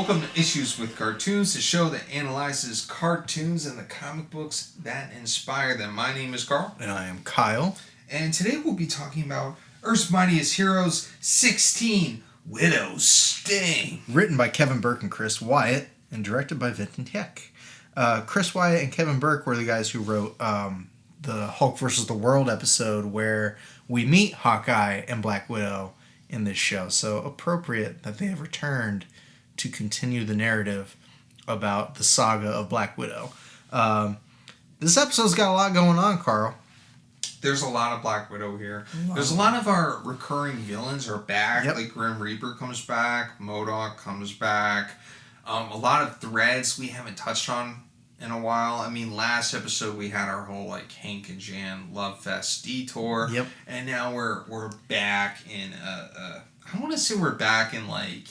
Welcome to Issues with Cartoons, the show that analyzes cartoons and the comic books that inspire them. My name is Carl. And I am Kyle. And today we'll be talking about Earth's Mightiest Heroes 16, Widow's Sting. Written by Kevin Burke and Chris Wyatt, and directed by Vinton Heck. Chris Wyatt and Kevin Burke were the guys who wrote the Hulk vs. the World episode where we meet Hawkeye and Black Widow in this show. So appropriate that they have returned to continue the narrative about the saga of Black Widow. This episode's got a lot going on, Carl. There's a lot of Black Widow here. There's a lot of our recurring villains are back. Yep. Like Grim Reaper comes back. MODOK comes back. A lot of threads we haven't touched on in a while. I mean, last episode we had our whole like Hank and Jan love fest detour. Yep. And now we're back in I want to say we're back in like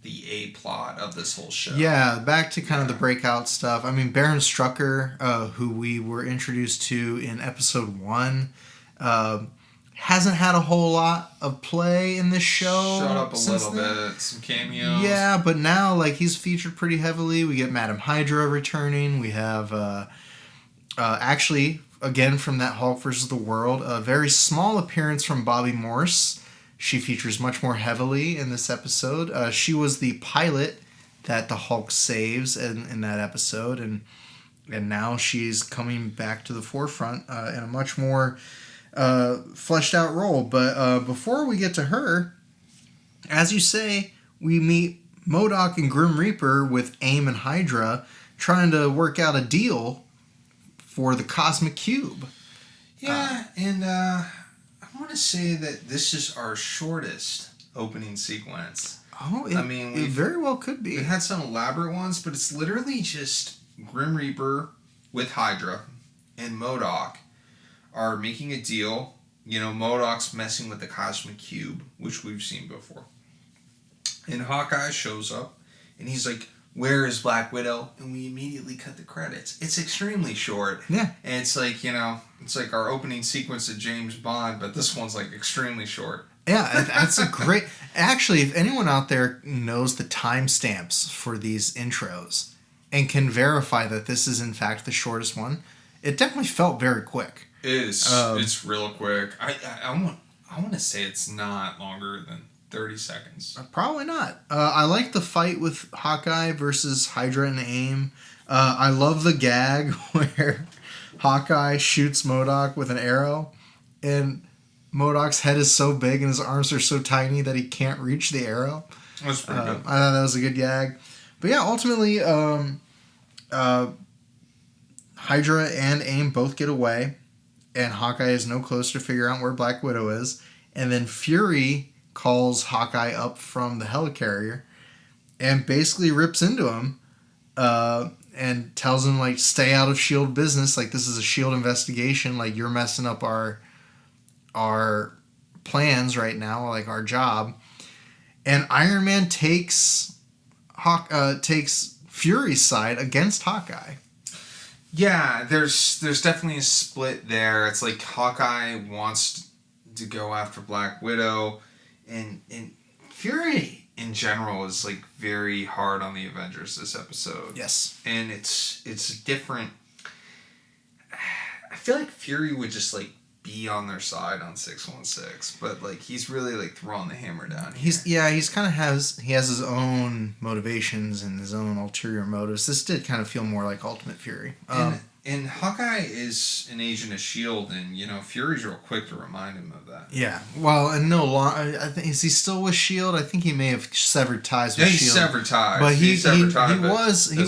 the A plot of this whole show. Yeah, back to kind of the breakout stuff. I mean, Baron Strucker, who we were introduced to in episode 1, hasn't had a whole lot of play in this show. Shut up a little bit. Some cameos. Yeah, but now like he's featured pretty heavily. We get Madam Hydra returning. We have actually, again from that Hulk vs. the World, a very small appearance from Bobby Morse. She features much more heavily in this episode. She was the pilot that the Hulk saves in that episode, and now she's coming back to the forefront in a much more fleshed out role. But before we get to her, as you say, we meet MODOK and Grim Reaper with AIM and Hydra trying to work out a deal for the Cosmic Cube. Yeah, and I want to say that this is our shortest opening sequence. Oh, it very well could be. We had some elaborate ones, but it's literally just Grim Reaper with Hydra and MODOK are making a deal. You know, MODOK's messing with the Cosmic Cube, which we've seen before. And Hawkeye shows up, and he's like, "Where is Black Widow?" And we immediately cut the credits. It's extremely short. Yeah. And it's like, you know, it's like our opening sequence of James Bond, but this one's like extremely short. Yeah, that's a great... Actually, if anyone out there knows the timestamps for these intros and can verify that this is in fact the shortest one, it definitely felt very quick. It is. It's real quick. I want to say it's not longer than 30 seconds. Probably not. I like the fight with Hawkeye versus Hydra and AIM. I love the gag where Hawkeye shoots MODOK with an arrow, and MODOK's head is so big and his arms are so tiny that he can't reach the arrow. That's pretty good. I thought that was a good gag. But yeah, ultimately, Hydra and AIM both get away, and Hawkeye is no closer to figure out where Black Widow is. And then Fury calls Hawkeye up from the helicarrier and basically rips into him and tells him, like, stay out of S.H.I.E.L.D. business. Like, this is a S.H.I.E.L.D. investigation. Like, you're messing up our plans right now, like our job. And Iron Man takes Fury's side against Hawkeye. Yeah, there's definitely a split there. It's like Hawkeye wants to go after Black Widow, and Fury in general is like very hard on the Avengers this episode. Yes. And it's different. I feel like Fury would just like be on their side on 616, but like he's really like throwing the hammer down here. He's kind of has his own motivations and his own ulterior motives. This did kind of feel more like Ultimate Fury. And Hawkeye is an agent of S.H.I.E.L.D., and, you know, Fury's real quick to remind him of that. Yeah. Well, and no longer... Is he still with S.H.I.E.L.D.? I think he may have severed ties with S.H.I.E.L.D. Yeah, he severed ties. But he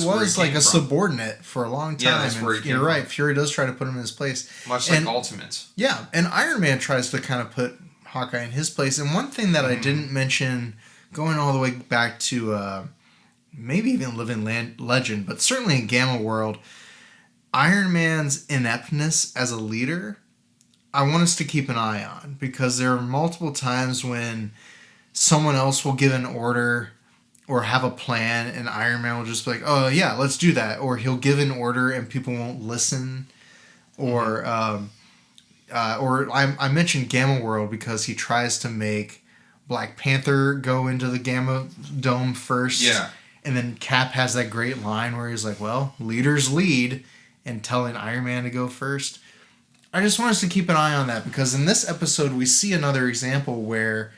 was like a subordinate for a long time. Yeah, that's where he came You're from. right. Fury does try to put him in his place. Much like Ultimate. Yeah, and Iron Man tries to kind of put Hawkeye in his place. And one thing that I didn't mention, going all the way back to maybe even Living Legend, but certainly in Gamma World... Iron Man's ineptness as a leader, I want us to keep an eye on, because there are multiple times when someone else will give an order or have a plan, and Iron Man will just be like, oh yeah, let's do that. Or he'll give an order and people won't listen. Or I mentioned Gamma World because he tries to make Black Panther go into the Gamma Dome first. Yeah. And then Cap has that great line where he's like, well, leaders lead, and telling Iron Man to go first. I just want us to keep an eye on that, because in this episode we see another example where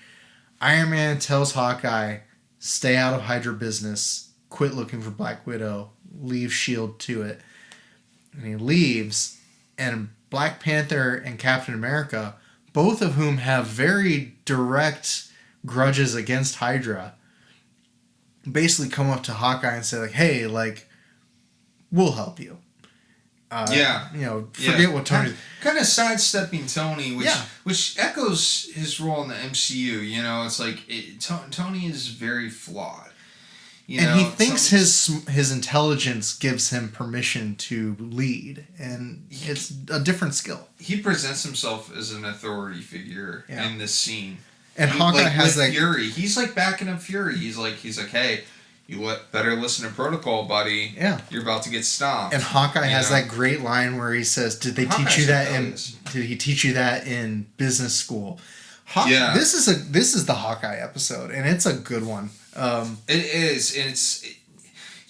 Iron Man tells Hawkeye, stay out of Hydra business, quit looking for Black Widow, leave S.H.I.E.L.D. to it. And he leaves, and Black Panther and Captain America, both of whom have very direct grudges against Hydra, basically come up to Hawkeye and say, like, hey, like, we'll help you. Forget what Tony... Kind of sidestepping Tony, which echoes his role in the MCU. You know, it's like, Tony is very flawed. He thinks his intelligence gives him permission to lead, and it's a different skill. He presents himself as an authority figure in this scene. And Hawkeye has that... Fury. He's like backing up Fury. He's like, hey... better listen to protocol, buddy. Yeah. You're about to get stomped. And Hawkeye has that great line where he says, Did he teach you that in business school? This is the Hawkeye episode, and it's a good one. It is, and it's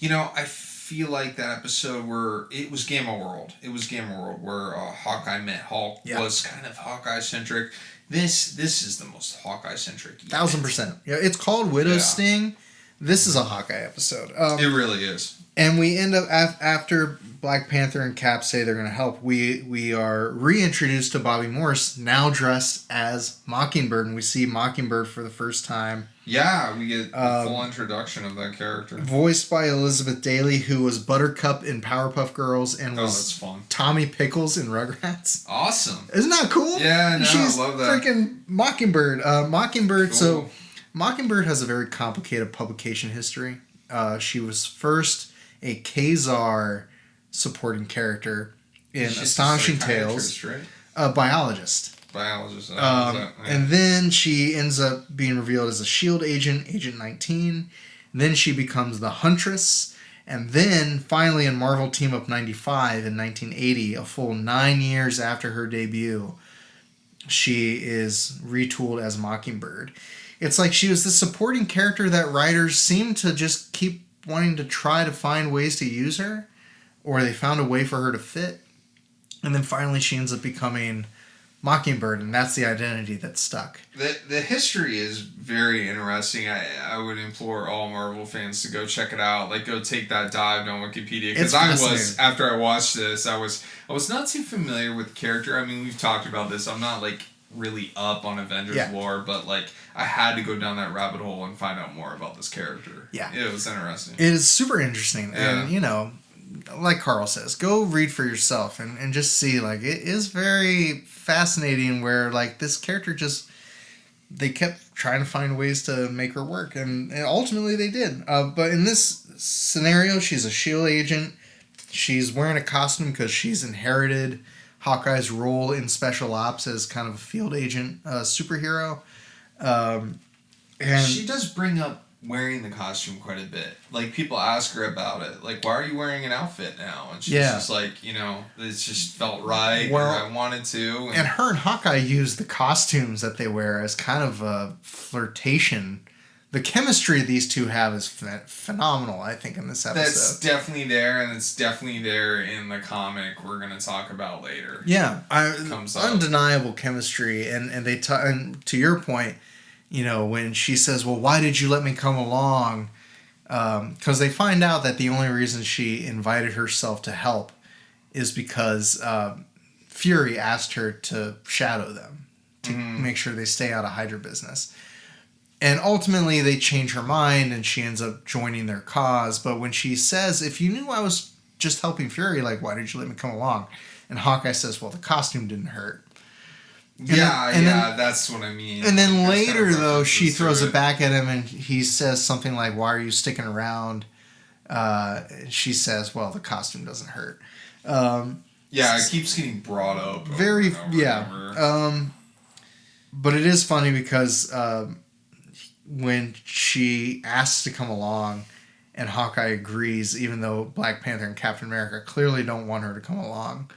I feel like that episode where it was Gamma World. It was Gamma World where Hawkeye met Hulk was kind of Hawkeye centric. This is the most Hawkeye centric. 1000%. Yeah, it's called Widow's Sting. This is a Hawkeye episode. It really is. And we end up, after Black Panther and Cap say they're going to help, we are reintroduced to Bobby Morse, now dressed as Mockingbird, and we see Mockingbird for the first time. Yeah, we get the full introduction of that character. Voiced by Elizabeth Daily, who was Buttercup in Powerpuff Girls and was that's fun. Tommy Pickles in Rugrats. Awesome. Isn't that cool? Yeah, no, She's I love that. Freaking Mockingbird. Mockingbird, cool. So... Mockingbird has a very complicated publication history. She was first a Kazar supporting character in Astonishing Tales. Right? A biologist. And then she ends up being revealed as a S.H.I.E.L.D. agent, Agent 19. Then she becomes the Huntress. And then, finally, in Marvel Team Up 95 in 1980, a full 9 years after her debut, she is retooled as Mockingbird. It's like she was the supporting character that writers seemed to just keep wanting to try to find ways to use her, or they found a way for her to fit. And then finally she ends up becoming Mockingbird, and that's the identity that stuck. The history is very interesting. I would implore all Marvel fans to go check it out. Like, go take that dive on Wikipedia. Because after I watched this, I was not too familiar with the character. I mean, we've talked about this. I'm not, like, really up on Avengers lore, but like I had to go down that rabbit hole and find out more about this character. Yeah, it was interesting. It is super interesting, and like Carl says, go read for yourself and just see. Like, it is very fascinating where like this character they kept trying to find ways to make her work, and ultimately they did. But in this scenario, she's a S.H.I.E.L.D. agent. She's wearing a costume because she's inherited Hawkeye's role in special ops as kind of a field agent superhero. And she does bring up wearing the costume quite a bit. Like, people ask her about it. Like, why are you wearing an outfit now? And she's just like, it just felt right, or I wanted to. And her and Hawkeye use the costumes that they wear as kind of a flirtation. The chemistry these two have is phenomenal, I think, in this episode. That's definitely there, and it's definitely there in the comic we're going to talk about later. Yeah, undeniable chemistry, and they and to your point, when she says, "Well, why did you let me come along?" Because they find out that the only reason she invited herself to help is because Fury asked her to shadow them to make sure they stay out of Hydra business. And ultimately, they change her mind, and she ends up joining their cause. But when she says, if you knew I was just helping Fury, like, why did you let me come along? And Hawkeye says, well, the costume didn't hurt. And that's what I mean. And then later, though, she throws it back at him, and he says something like, why are you sticking around? She says, well, the costume doesn't hurt. It keeps getting brought up. But it is funny because... when she asks to come along and Hawkeye agrees, even though Black Panther and Captain America clearly don't want her to come along,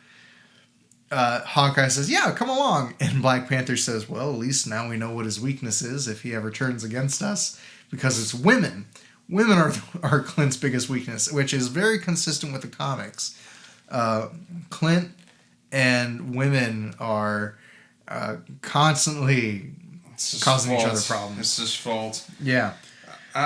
Hawkeye says, yeah, come along. And Black Panther says, well, at least now we know what his weakness is if he ever turns against us, because it's women. women are Clint's biggest weakness, which is very consistent with the comics. Clint and women are constantly causing each other problems. It's his fault. Yeah.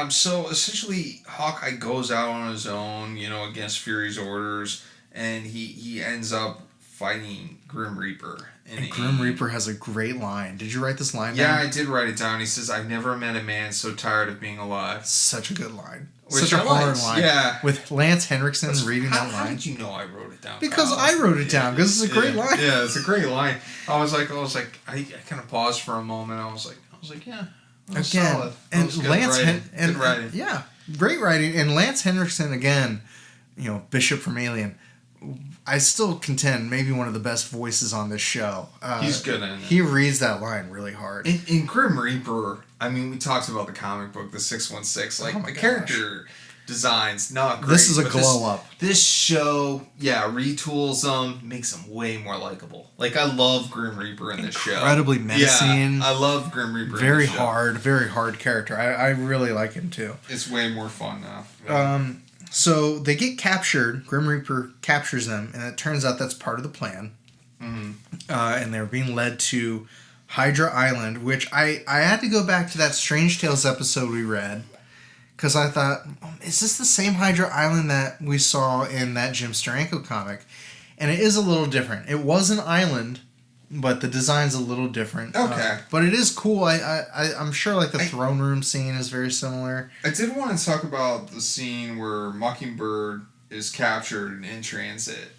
So essentially, Hawkeye goes out on his own, against Fury's orders, and he ends up fighting Grim Reaper. And Grim Reaper has a great line. Did you write this line down? Yeah, I did write it down. He says, "I've never met a man so tired of being alive." Such a good line. Such a hard line. Yeah. With Lance Henriksen reading that line. How did you know I wrote it down? Because I wrote it down. Because it's a great line. Yeah, it's a great line. I I kind of paused for a moment. I was like, yeah. Again, solid. and Lance good writing. Yeah, great writing. And Lance Henriksen again, Bishop from Alien. I still contend maybe one of the best voices on this show. He's good in it. He reads that line really hard. In Grim Reaper, I mean, we talked about the comic book, the 616. Like, the character design's not great. This is a glow up. This show, retools them, makes them way more likable. Like, I love Grim Reaper in this show. Incredibly menacing. Yeah, I love Grim Reaper very in this show. Very hard character. I really like him too. It's way more fun now. Yeah. So they get captured. Grim Reaper captures them, and it turns out that's part of the plan. Mm-hmm. And they're being led to Hydra Island, which I had to go back to that Strange Tales episode we read, because I thought, is this the same Hydra Island that we saw in that Jim Steranko comic? And it is a little different. It was an island, but the design's a little different. Okay. But it is cool. I'm sure like the throne room scene is very similar. I did want to talk about the scene where Mockingbird is captured in transit.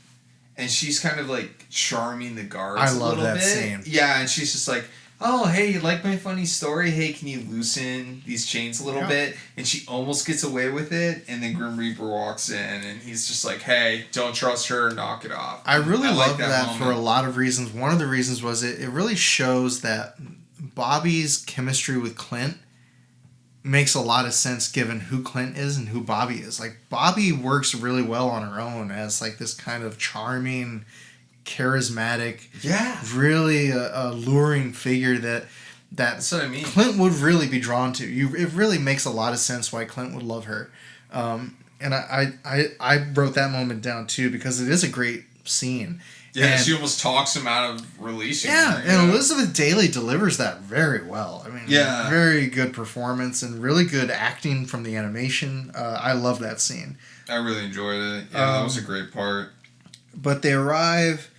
And she's kind of like charming the guards a little bit. I love that scene. Yeah, and she's just like, "Oh, hey, you like my funny story? Hey, can you loosen these chains a little bit?" And she almost gets away with it, and then Grim Reaper walks in, and he's just like, "Hey, don't trust her, knock it off." I really love that for a lot of reasons. One of the reasons was it really shows that Bobby's chemistry with Clint makes a lot of sense given who Clint is and who Bobby is. Like, Bobby works really well on her own as like this kind of charming, charismatic, really alluring figure that's what I mean. Clint would really be drawn to. It really makes a lot of sense why Clint would love her. And I wrote that moment down too because it is a great scene. Yeah, and she almost talks him out of releasing her. Yeah, and Elizabeth Daily delivers that very well. I mean, very good performance and really good acting from the animation. I love that scene. I really enjoyed it. Yeah, that was a great part. But they arrive,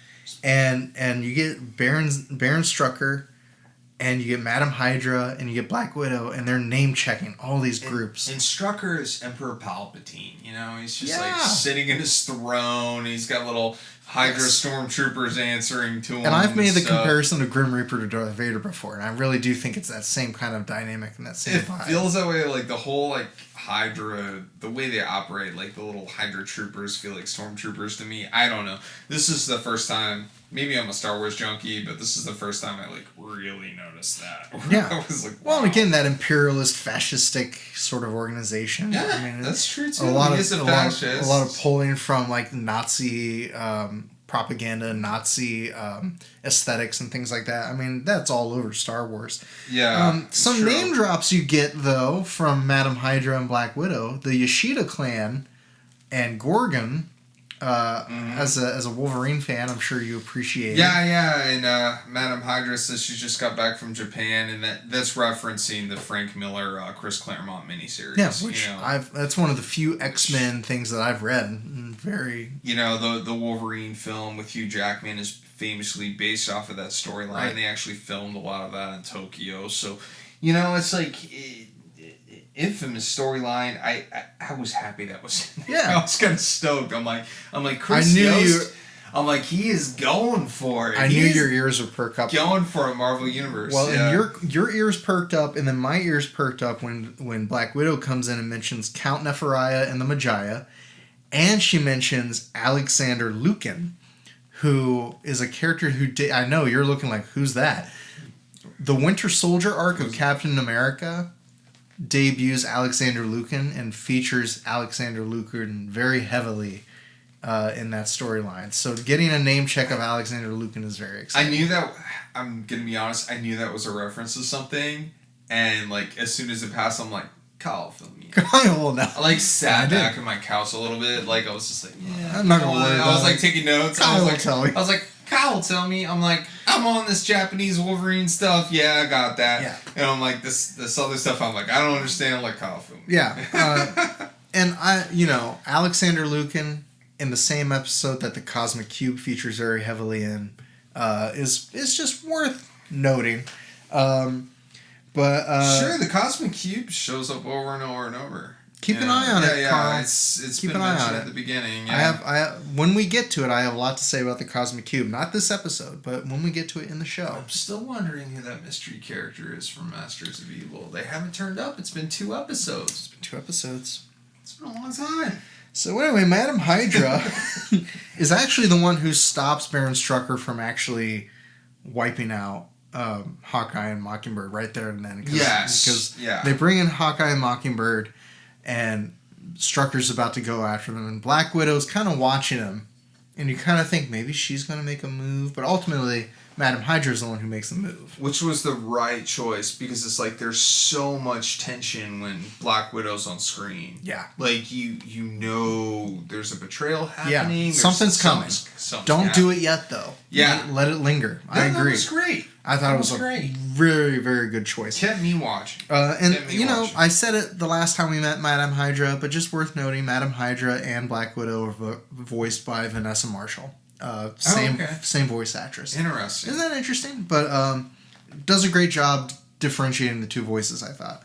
and you get Baron Strucker, and you get Madam Hydra, and you get Black Widow, and they're name-checking all these groups. And Strucker is Emperor Palpatine, He's just like sitting in his throne. He's got little Hydra stormtroopers answering to him. And I've made the comparison of Grim Reaper to Darth Vader before, and I really do think it's that same kind of dynamic and that same vibe. It feels that way, like the whole Hydra, the way they operate, like the little Hydra troopers feel like stormtroopers to me. I don't know. This is the first time. Maybe I'm a Star Wars junkie, but this is the first time I really noticed that. Yeah. I was like, wow. Well, and again, that imperialist, fascistic sort of organization. Yeah, I mean, that's true too. A lot of pulling from like Nazi propaganda, Nazi aesthetics, and things like that. I mean, that's all over Star Wars. Yeah. Some name drops you get though from Madam Hydra and Black Widow, the Yoshida clan, and Gorgon. As a Wolverine fan, I'm sure you appreciate it. Yeah, and Madam Hydra says she just got back from Japan, and that's referencing the Frank Miller, Chris Claremont miniseries. Yeah, which that's one of the few X-Men things that I've read. Very, the Wolverine film with Hugh Jackman is famously based off of that storyline. Right. They actually filmed a lot of that in Tokyo, so it's like. Infamous storyline. I was happy that was in there. I was kind of stoked. I'm like Chris Yost. I'm like, he is going for it. I knew your ears would perk up. Going for a Marvel Universe. Well, and your ears perked up, and then my ears perked up when Black Widow comes in and mentions Count Nephariah and the Magi, and she mentions Alexander Lukin, who is a character who I know you're looking like, who's that? The Winter Soldier arc of Captain America debuts Alexander Lukin and features Alexander Lukin very heavily in that storyline. So getting a name check of Alexander Lukin is very exciting. I knew that, I'm going to be honest, I knew that was a reference to something, and like as soon as it passed, I'm like, Kyle film you. Kyle, no. I sat back in my couch a little bit. I was just yeah. I'm not gonna worry about it. I was taking notes. Kyle will tell me. I was Kyle will tell me. I'm I'm on this Japanese Wolverine stuff. Yeah, I got that. Yeah. And I'm this other stuff. I'm I don't understand. Kyle film. Yeah. And Alexander Lukin in the same episode that the Cosmic Cube features very heavily in is just worth noting. Sure, the Cosmic Cube shows up over and over and over. Keep an eye on it, Carl. Yeah, it's been mentioned at the beginning. Yeah. I have when we get to it, I have a lot to say about the Cosmic Cube. Not this episode, but when we get to it in the show. I'm still wondering who that mystery character is from Masters of Evil. They haven't turned up. It's been 2 episodes. It's been a long time. So anyway, Madam Hydra is actually the one who stops Baron Strucker from actually wiping out Hawkeye and Mockingbird right there and then. Because they bring in Hawkeye and Mockingbird, and Strucker's about to go after them, and Black Widow's kind of watching him, and you kind of think maybe she's going to make a move, but ultimately Madam Hydra's the one who makes the move. Which was the right choice, because it's there's so much tension when Black Widow's on screen. Yeah. You know there's a betrayal happening. Yeah, something's coming. Don't do it yet, though. Yeah. Let it linger. I agree. That was great. I thought it was a very, very good choice. Kept me watching. I said it the last time we met Madam Hydra, but just worth noting, Madam Hydra and Black Widow are voiced by Vanessa Marshall. Same voice actress. Interesting. Isn't that interesting? But does a great job differentiating the 2 voices, I thought.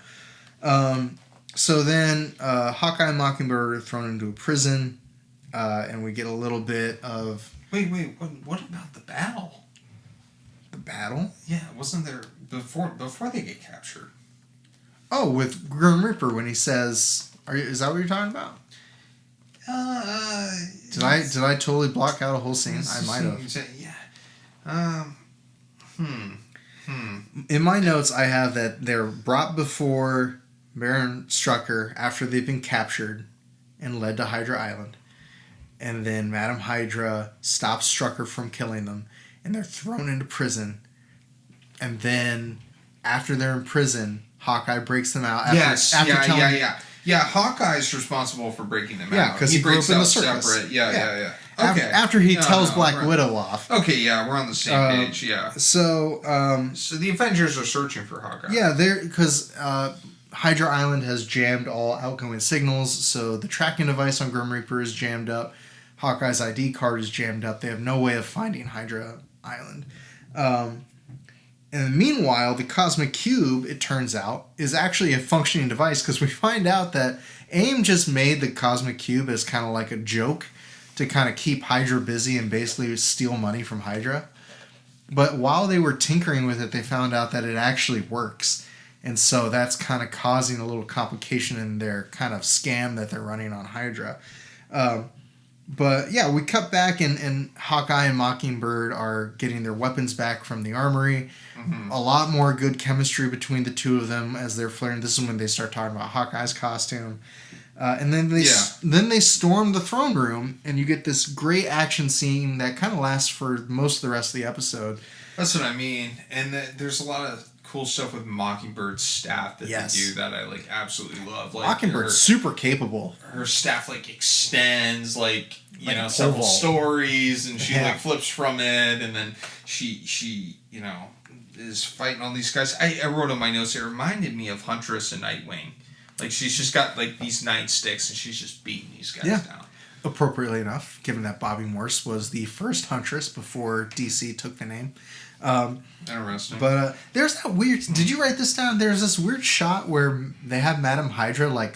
So then Hawkeye and Mockingbird are thrown into a prison, and we get a little bit of... Wait, what about the battle? The battle? Yeah, wasn't there... Before they get captured. Oh, with Grim Reaper when he says... Is that what you're talking about? Did I totally block out a whole scene? I might have. Yeah. In my notes, I have that they're brought before Baron Strucker after they've been captured and led to Hydra Island. And then Madam Hydra stops Strucker from killing them, and they're thrown into prison. And then, after they're in prison, Hawkeye breaks them out. Yeah, Hawkeye's responsible for breaking them out. Yeah, because he grew up in the circus. Separate. Yeah. Okay. After he tells Black Widow off. Okay, yeah, we're on the same page, yeah. So the Avengers are searching for Hawkeye. Yeah, because Hydra Island has jammed all outgoing signals, so the tracking device on Grim Reaper is jammed up. Hawkeye's ID card is jammed up. They have no way of finding Hydra Island. And meanwhile, the Cosmic Cube, it turns out, is actually a functioning device, because we find out that AIM just made the Cosmic Cube as kind of like a joke to kind of keep Hydra busy and basically steal money from Hydra. But while they were tinkering with it, they found out that it actually works. And so that's kind of causing a little complication in their kind of scam that they're running on Hydra. But yeah, we cut back and Hawkeye and Mockingbird are getting their weapons back from the armory. Mm-hmm. A lot more good chemistry between the 2 of them as they're flirting. This is when they start talking about Hawkeye's costume. And then they storm the throne room, and you get this great action scene that kind of lasts for most of the rest of the episode. That's what I mean. And there's a lot of cool stuff with Mockingbird's staff that they do that I absolutely love. Mockingbird's super capable. Her staff extends several stories, and she flips from it, and then she is fighting all these guys. I wrote in my notes, it reminded me of Huntress and Nightwing. She's just got these nightsticks, and she's just beating these guys down. Appropriately enough, given that Bobby Morse was the first Huntress before DC took the name. Interesting. But there's that weird... Did you write this down? There's this weird shot where they have Madam Hydra,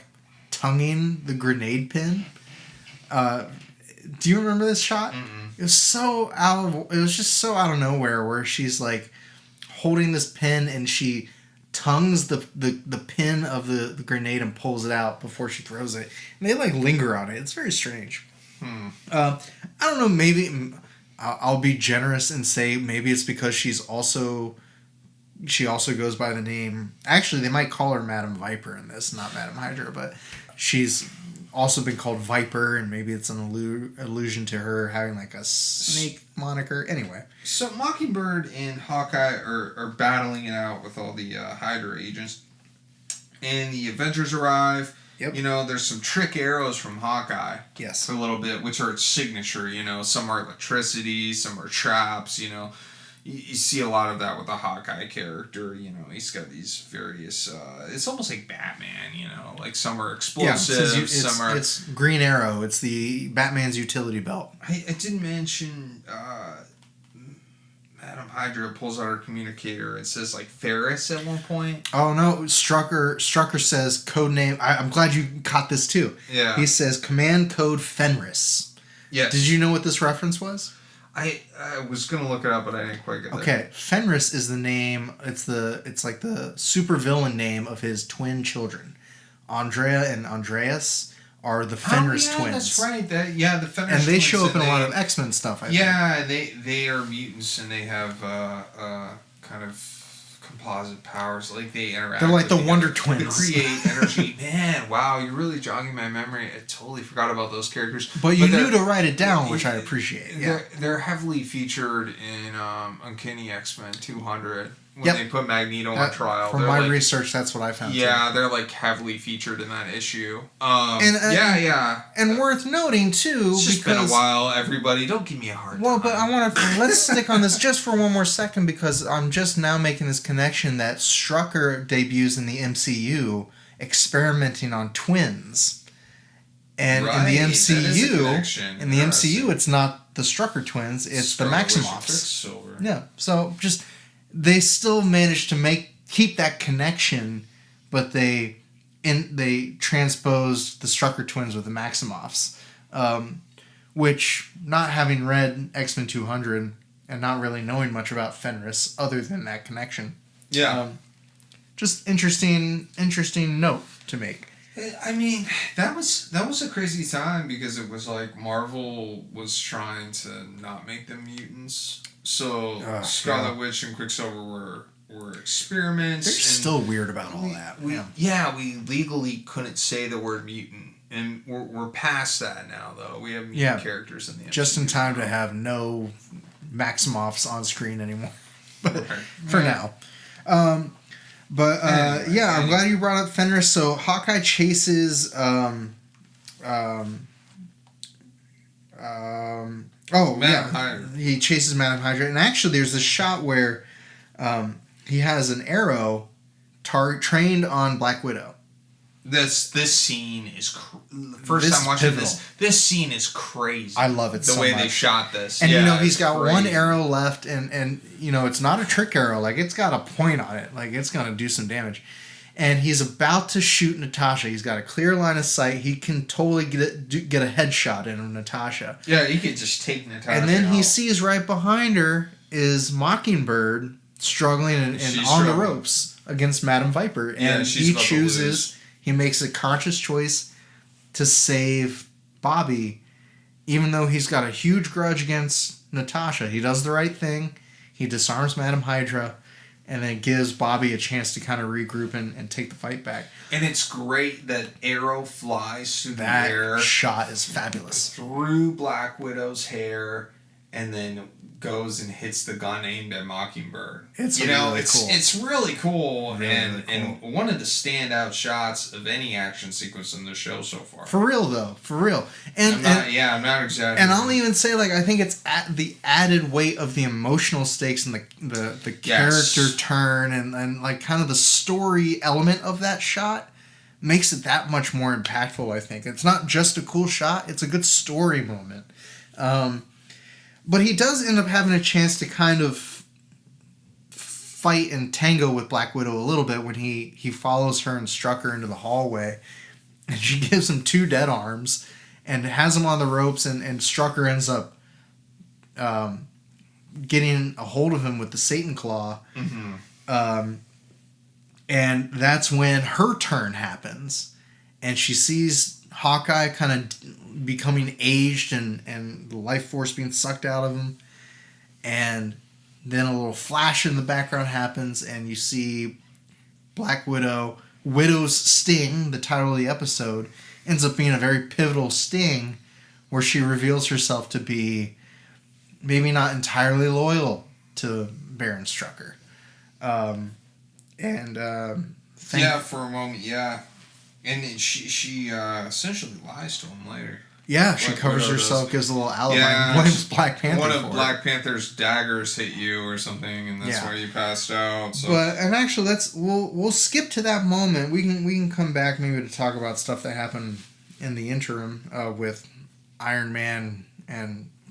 tonguing the grenade pin. Do you remember this shot? Mm-mm. It was just so out of nowhere, where she's, holding this pin, and she tongues the pin of the grenade and pulls it out before she throws it. And they linger on it. It's very strange. I don't know, maybe I'll be generous and say maybe it's because she also goes by the name... Actually, they might call her Madam Viper in this, not Madam Hydra, but she's also been called Viper, and maybe it's an allusion to her having a snake moniker. Anyway. So Mockingbird and Hawkeye are battling it out with all the Hydra agents. and the Avengers arrive. Yep. You know, there's some trick arrows from Hawkeye. Yes. For a little bit, which are its signature. You know, some are electricity, some are traps. You know, you see a lot of that with the Hawkeye character. You know, he's got these various. It's almost like Batman. You know, like some are explosive, some are. It's Green Arrow. It's the Batman's utility belt. I didn't mention. Madam Hydra pulls out her communicator. It says like Ferris at one point. Oh no, Strucker says code name. I'm glad you caught this too. Yeah. He says command code Fenris. Yes. Did you know what this reference was? I was gonna look it up, but I didn't quite get there. Okay, Fenris is the name. It's like the supervillain name of his twin children. Andrea and Andreas are the Fenris twins. That's right. The Fenris twins. And they show up in a lot of X-Men stuff, I think. Yeah, they are mutants and they have kind of composite powers. Like they interact. They're like the with Wonder to Twins. create energy. Man, wow, you're really jogging my memory. I totally forgot about those characters. But you knew to write it down, which I appreciate. Yeah. They're heavily featured in Uncanny X-Men 200. When Yep. they put Magneto on trial. From my research, that's what I found. Yeah, they're like heavily featured in that issue. Yeah. And worth noting too, it's just been a while, everybody. Don't give me a hard time. Well, but I want to let's stick on this just for one more second because I'm just now making this connection that Strucker debuts in the MCU experimenting on twins. And in the MCU, it's not the Strucker twins, it's the Maximoffs. Yeah. So just they still managed to keep that connection, but they transposed the Strucker twins with the Maximoffs, which, not having read X-Men 200 and not really knowing much about Fenris other than that connection. Yeah. Just interesting note to make. I mean, that was a crazy time because it was like Marvel was trying to not make them mutants. So Scarlet Witch and Quicksilver were experiments. They're still weird about all that. We legally couldn't say the word mutant. And we're past that now, though. We have mutant characters in the MCU. Just in time to have no Maximoffs on screen anymore. But for now. I'm glad you brought up Fenris. So Hawkeye chases Madam Hydra. He chases Madam Hydra. And actually there's this shot where he has an arrow trained on Black Widow. This scene is first time watching pivotal. This scene is crazy. I love it the way they shot this. And he's got one arrow left, and it's not a trick arrow. Like it's got a point on it. Like it's gonna do some damage. And he's about to shoot Natasha. He's got a clear line of sight. He can totally get a headshot in Natasha. Yeah, he could just take Natasha. And then he sees right behind her is Mockingbird struggling and on the ropes against Madam Viper, and he chooses. He makes a conscious choice to save Bobby, even though he's got a huge grudge against Natasha. He does the right thing. He disarms Madam Hydra, and then gives Bobby a chance to kind of regroup and take the fight back. And it's great that arrow flies through the air. That shot is fabulous. Through Black Widow's hair, and then goes and hits the gun aimed at Mockingbird. It's really cool. It's really cool, really and one of the standout shots of any action sequence in the show so far. For real though, for real. I'm not exaggerating. And I'll even say, like, I think it's at the added weight of the emotional stakes and the character turn and like kind of the story element of that shot makes it that much more impactful. I think it's not just a cool shot; it's a good story moment. But he does end up having a chance to kind of fight and tango with Black Widow a little bit when he follows her and Strucker into the hallway. And she gives him 2 dead arms and has him on the ropes. And Strucker ends up getting a hold of him with the Satan Claw. Mm-hmm. And that's when her turn happens. And she sees Hawkeye kind of becoming aged and the life force being sucked out of him, and then a little flash in the background happens and you see Black Widow's sting, the title of the episode, ends up being a very pivotal sting where she reveals herself to be maybe not entirely loyal to Baron Strucker, and For a moment, yeah. And she essentially lies to him later. Yeah, she covers herself, gives a little alibi, and blames Black Panther one for of Black Panther's daggers hit you or something, and that's why you passed out. So. And actually, we'll skip to that moment. We can come back maybe to talk about stuff that happened in the interim with Iron Man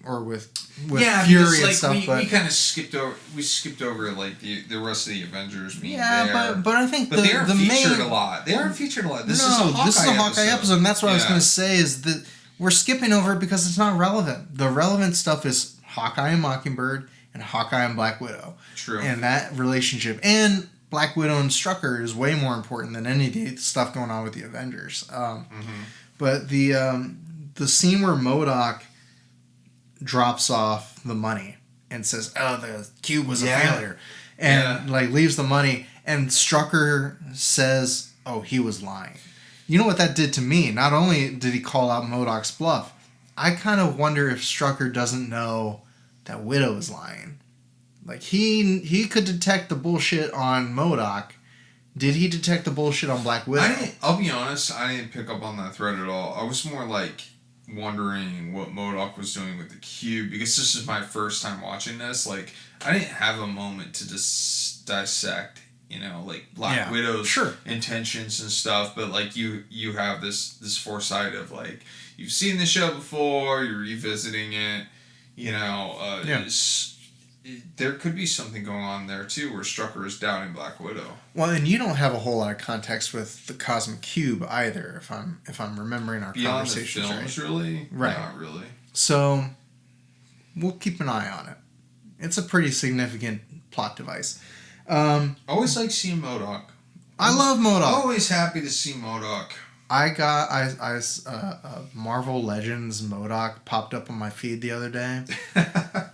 or with Fury and stuff. We kind of skipped over like the rest of the Avengers being there. but I think they are featured a lot. They are featured a lot. This is a Hawkeye episode, and that's what I was going to say is that we're skipping over it because it's not relevant. The relevant stuff is Hawkeye and Mockingbird and Hawkeye and Black Widow. True. And that relationship. And Black Widow and Strucker is way more important than any of the stuff going on with the Avengers. But the scene where MODOK drops off the money and says, "Oh, the cube was a failure," and leaves the money, and Strucker says, "Oh, he was lying." You know what that did to me? Not only did he call out MODOK's bluff, I kind of wonder if Strucker doesn't know that Widow is lying. Like, he could detect the bullshit on MODOK. Did he detect the bullshit on Black Widow? I'll be honest, I didn't pick up on that thread at all. I was more like wondering what MODOK was doing with the cube, because this is my first time watching this. Like, I didn't have a moment to just dissect, like Black Widow's intentions and stuff, but like you have this foresight of like, you've seen the show before, you're revisiting it, there could be something going on there too, where Strucker is doubting Black Widow. Well, and you don't have a whole lot of context with the Cosmic Cube either, if I'm remembering our conversations right. Films, really? Right. Not really. So we'll keep an eye on it. It's a pretty significant plot device. Always like seeing MODOK. I love MODOK. Always happy to see MODOK. I Marvel Legends MODOK popped up on my feed the other day.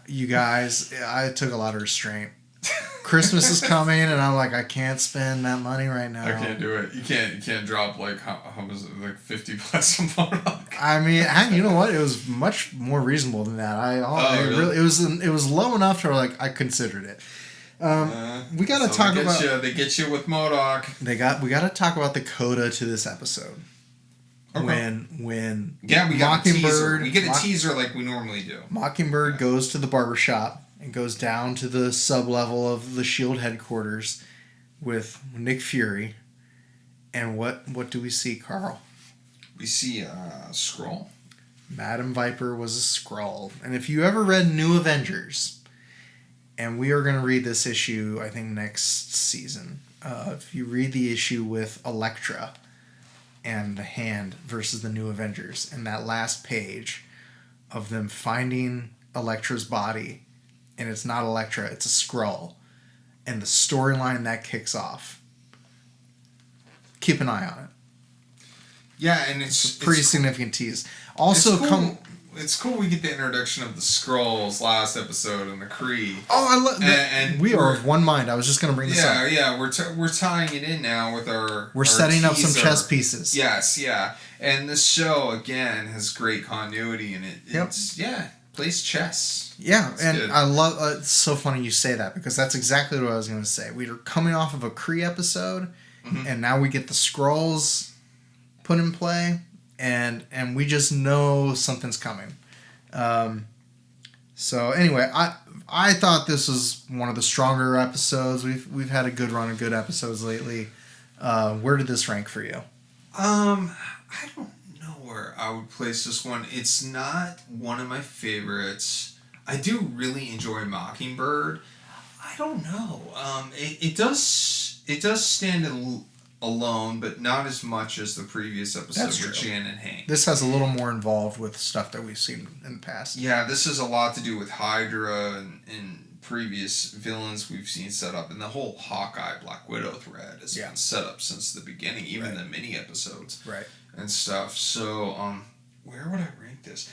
You guys, I took a lot of restraint. Christmas is coming, and I'm like, I can't spend that money right now. I can't do it. You can't drop like how was it, like $50 on MODOK. I mean, you know what? It was much more reasonable than that. Really? It was low enough to like I considered it. We got to talk about. They get you with MODOK. We got to talk about the coda to this episode. Okay. When we got a teaser. We get a teaser like we normally do. Mockingbird goes to the barbershop and goes down to the sub-level of the S.H.I.E.L.D. headquarters with Nick Fury. And what do we see, Carl? We see a Skrull. Madam Viper was a Skrull. And if you ever read New Avengers, and we are going to read this issue, I think, next season. If you read the issue with Elektra and the Hand versus the New Avengers, and that last page of them finding Elektra's body, and it's not Elektra, it's a Skrull, and the storyline that kicks off. Keep an eye on it. Yeah, and it's a pretty significant tease. Also, it's cool we get the introduction of the Skrulls last episode and the Kree. Oh, I love that. And we are of one mind. I was just going to bring this up. Yeah, we're tying it in now with our. We're setting up some chess pieces. Yes, yeah, and this show again has great continuity in it. It's plays chess. Yeah, it's good. I love. It's so funny you say that, because that's exactly what I was going to say. We are coming off of a Kree episode, and now we get the Skrulls put in play. And we just know something's coming. So anyway, I thought this was one of the stronger episodes. We've had a good run of good episodes lately. Where did this rank for you? I don't know where I would place this one. It's not one of my favorites. I do really enjoy Mockingbird. I don't know. It does stand alone, but not as much as the previous episode with Jan and Hank. This has a little more involved with stuff that we've seen in the past. Yeah, this has a lot to do with Hydra and previous villains we've seen set up, and the whole Hawkeye Black Widow thread has been set up since the beginning, even the mini episodes and stuff. So, where would I rank this?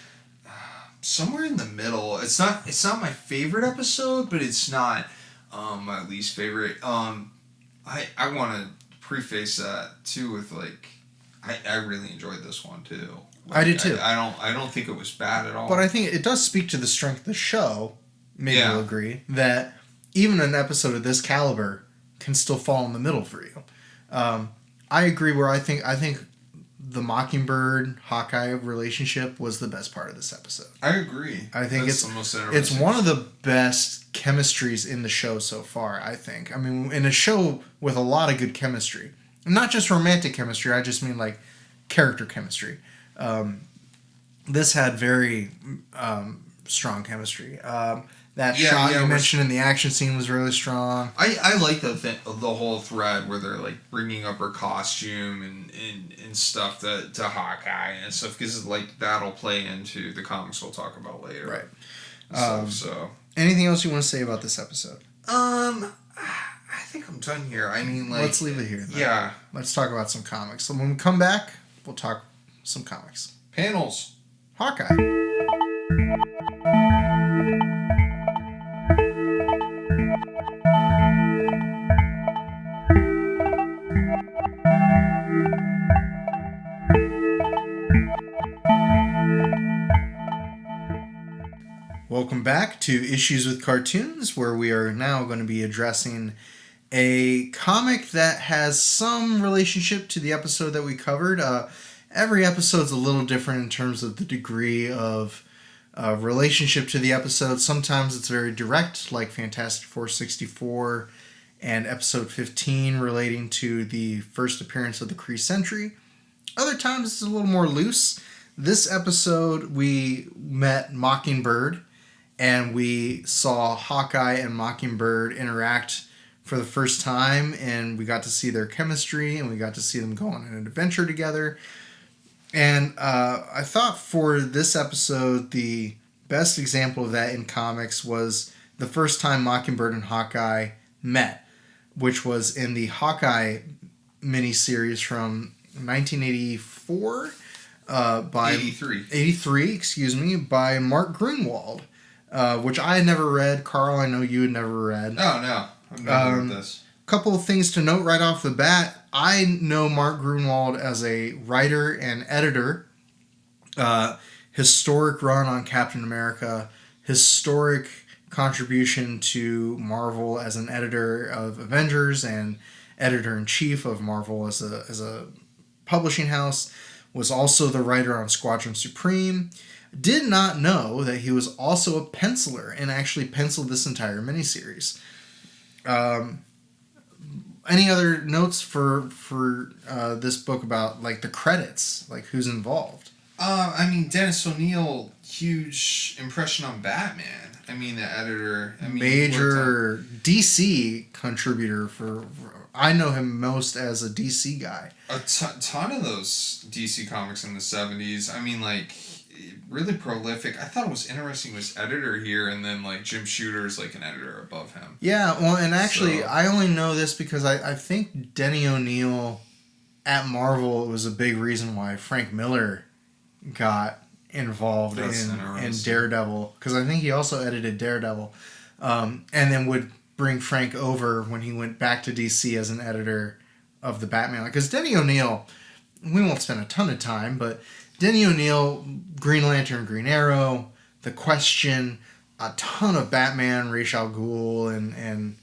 Somewhere in the middle. It's not my favorite episode, but it's not my least favorite. I want to preface that too with like, I really enjoyed this one too. Like, I did too. I don't think it was bad at all. But I think it does speak to the strength of the show. Maybe you'll agree that even an episode of this caliber can still fall in the middle for you. I agree. Where I think the Mockingbird Hawkeye relationship was the best part of this episode. I agree. I think That's it's one of the best chemistries in the show so far. I think. I mean, in a show with a lot of good chemistry, not just romantic chemistry. I just mean like character chemistry. This had very strong chemistry. That shot you mentioned in the action scene was really strong. I like the whole thread where they're like bringing up her costume and stuff to Hawkeye and stuff, because like that'll play into the comics we'll talk about later. Right. So anything else you want to say about this episode? I think I'm done here. I mean, like, let's leave it here. Then. Yeah. Let's talk about some comics. So when we come back, we'll talk some comics. Panels. Hawkeye. Welcome back to Issues with Cartoons, where we are now going to be addressing a comic that has some relationship to the episode that we covered. Every episode's a little different in terms of the degree of relationship to the episode. Sometimes it's very direct, like Fantastic Four 64 and episode 15 relating to the first appearance of the Kree Sentry. Other times it's a little more loose. This episode we met Mockingbird, and we saw Hawkeye and Mockingbird interact for the first time, and we got to see their chemistry, and we got to see them go on an adventure together. And I thought for this episode, the best example of that in comics was the first time Mockingbird and Hawkeye met, which was in the Hawkeye miniseries from 1984 by 83, excuse me, by Mark Grunwald, which I had never read. Carl, I know you had never read. Oh no, I've never read this. Couple of things to note right off the bat. I know Mark Grunwald as a writer and editor. Historic run on Captain America. Historic contribution to Marvel as an editor of Avengers and editor-in-chief of Marvel as a publishing house. Was also the writer on Squadron Supreme. Did not know that he was also a penciler and actually penciled this entire miniseries. Any other notes for this book about like the credits, like who's involved? I mean, Dennis O'Neil, huge impression on Batman. I mean, the editor. I mean, major DC contributor for. I know him most as a DC guy. A ton of those DC comics in the 70s. I mean, like, really prolific. I thought it was interesting was editor here, and then like Jim Shooter's like an editor above him. Yeah, well, and actually, I only know this because I think Denny O'Neil at Marvel was a big reason why Frank Miller got involved in Daredevil, because I think he also edited Daredevil, and then would bring Frank over when he went back to DC as an editor of the Batman. Because Denny O'Neil, we won't spend a ton of time, but Denny O'Neil, Green Lantern, Green Arrow, The Question, a ton of Batman, Ra's al Ghul, and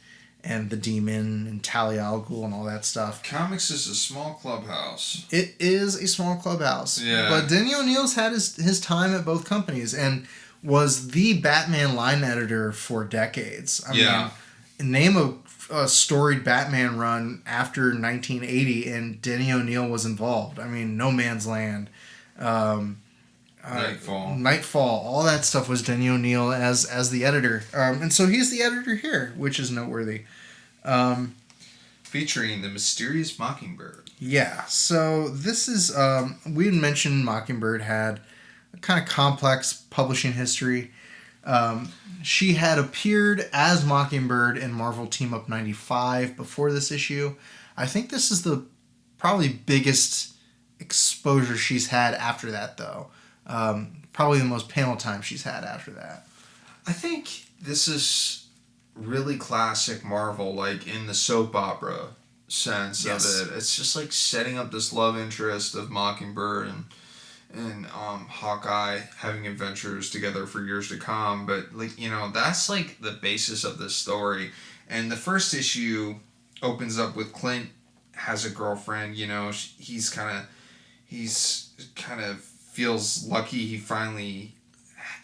the Demon, and Talia al Ghul, and all that stuff. Comics is a small clubhouse. It is a small clubhouse. Yeah. But Denny O'Neil's had his time at both companies, and was the Batman line editor for decades. I mean, name a storied Batman run after 1980, and Denny O'Neil was involved. I mean, No Man's Land, Nightfall, all that stuff was Denny O'Neil as the editor, and so he's the editor here, which is noteworthy. Featuring the mysterious Mockingbird. Yeah, so this is we had mentioned Mockingbird had a kind of complex publishing history. She had appeared as Mockingbird in Marvel Team Up 95 before this issue. I think this is the probably biggest exposure she's had after that, though. Probably the most panel time she's had after that. I think this is really classic Marvel, like in the soap opera sense of it. It's just like setting up this love interest of Mockingbird and Hawkeye having adventures together for years to come. But like, you know, that's like the basis of this story. And the first issue opens up with Clint has a girlfriend. You know, he's kind of feels lucky he finally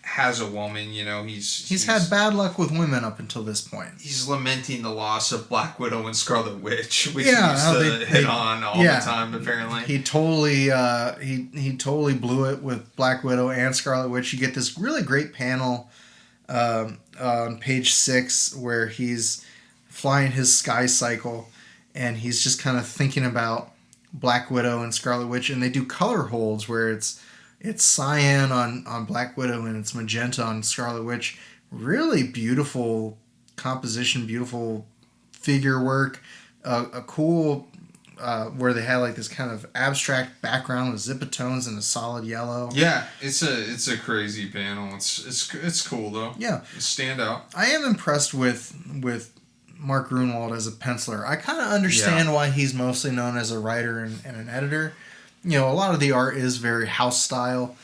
has a woman. You know, he's had bad luck with women up until this point. He's lamenting the loss of Black Widow and Scarlet Witch, which he used to hit on all the time. Apparently, he totally he totally blew it with Black Widow and Scarlet Witch. You get this really great panel on page 6 where he's flying his sky cycle, and he's just kind of thinking about Black Widow and Scarlet Witch, and they do color holds where it's cyan on Black Widow and it's magenta on Scarlet Witch. Really beautiful composition, beautiful figure work, a cool where they had like this kind of abstract background with zipatones and a solid yellow. Yeah, it's a crazy panel. It's cool though. Yeah, stand out. I am impressed with Mark Gruenwald as a penciler. I kind of understand why he's mostly known as a writer and an editor. You know, a lot of the art is very house style,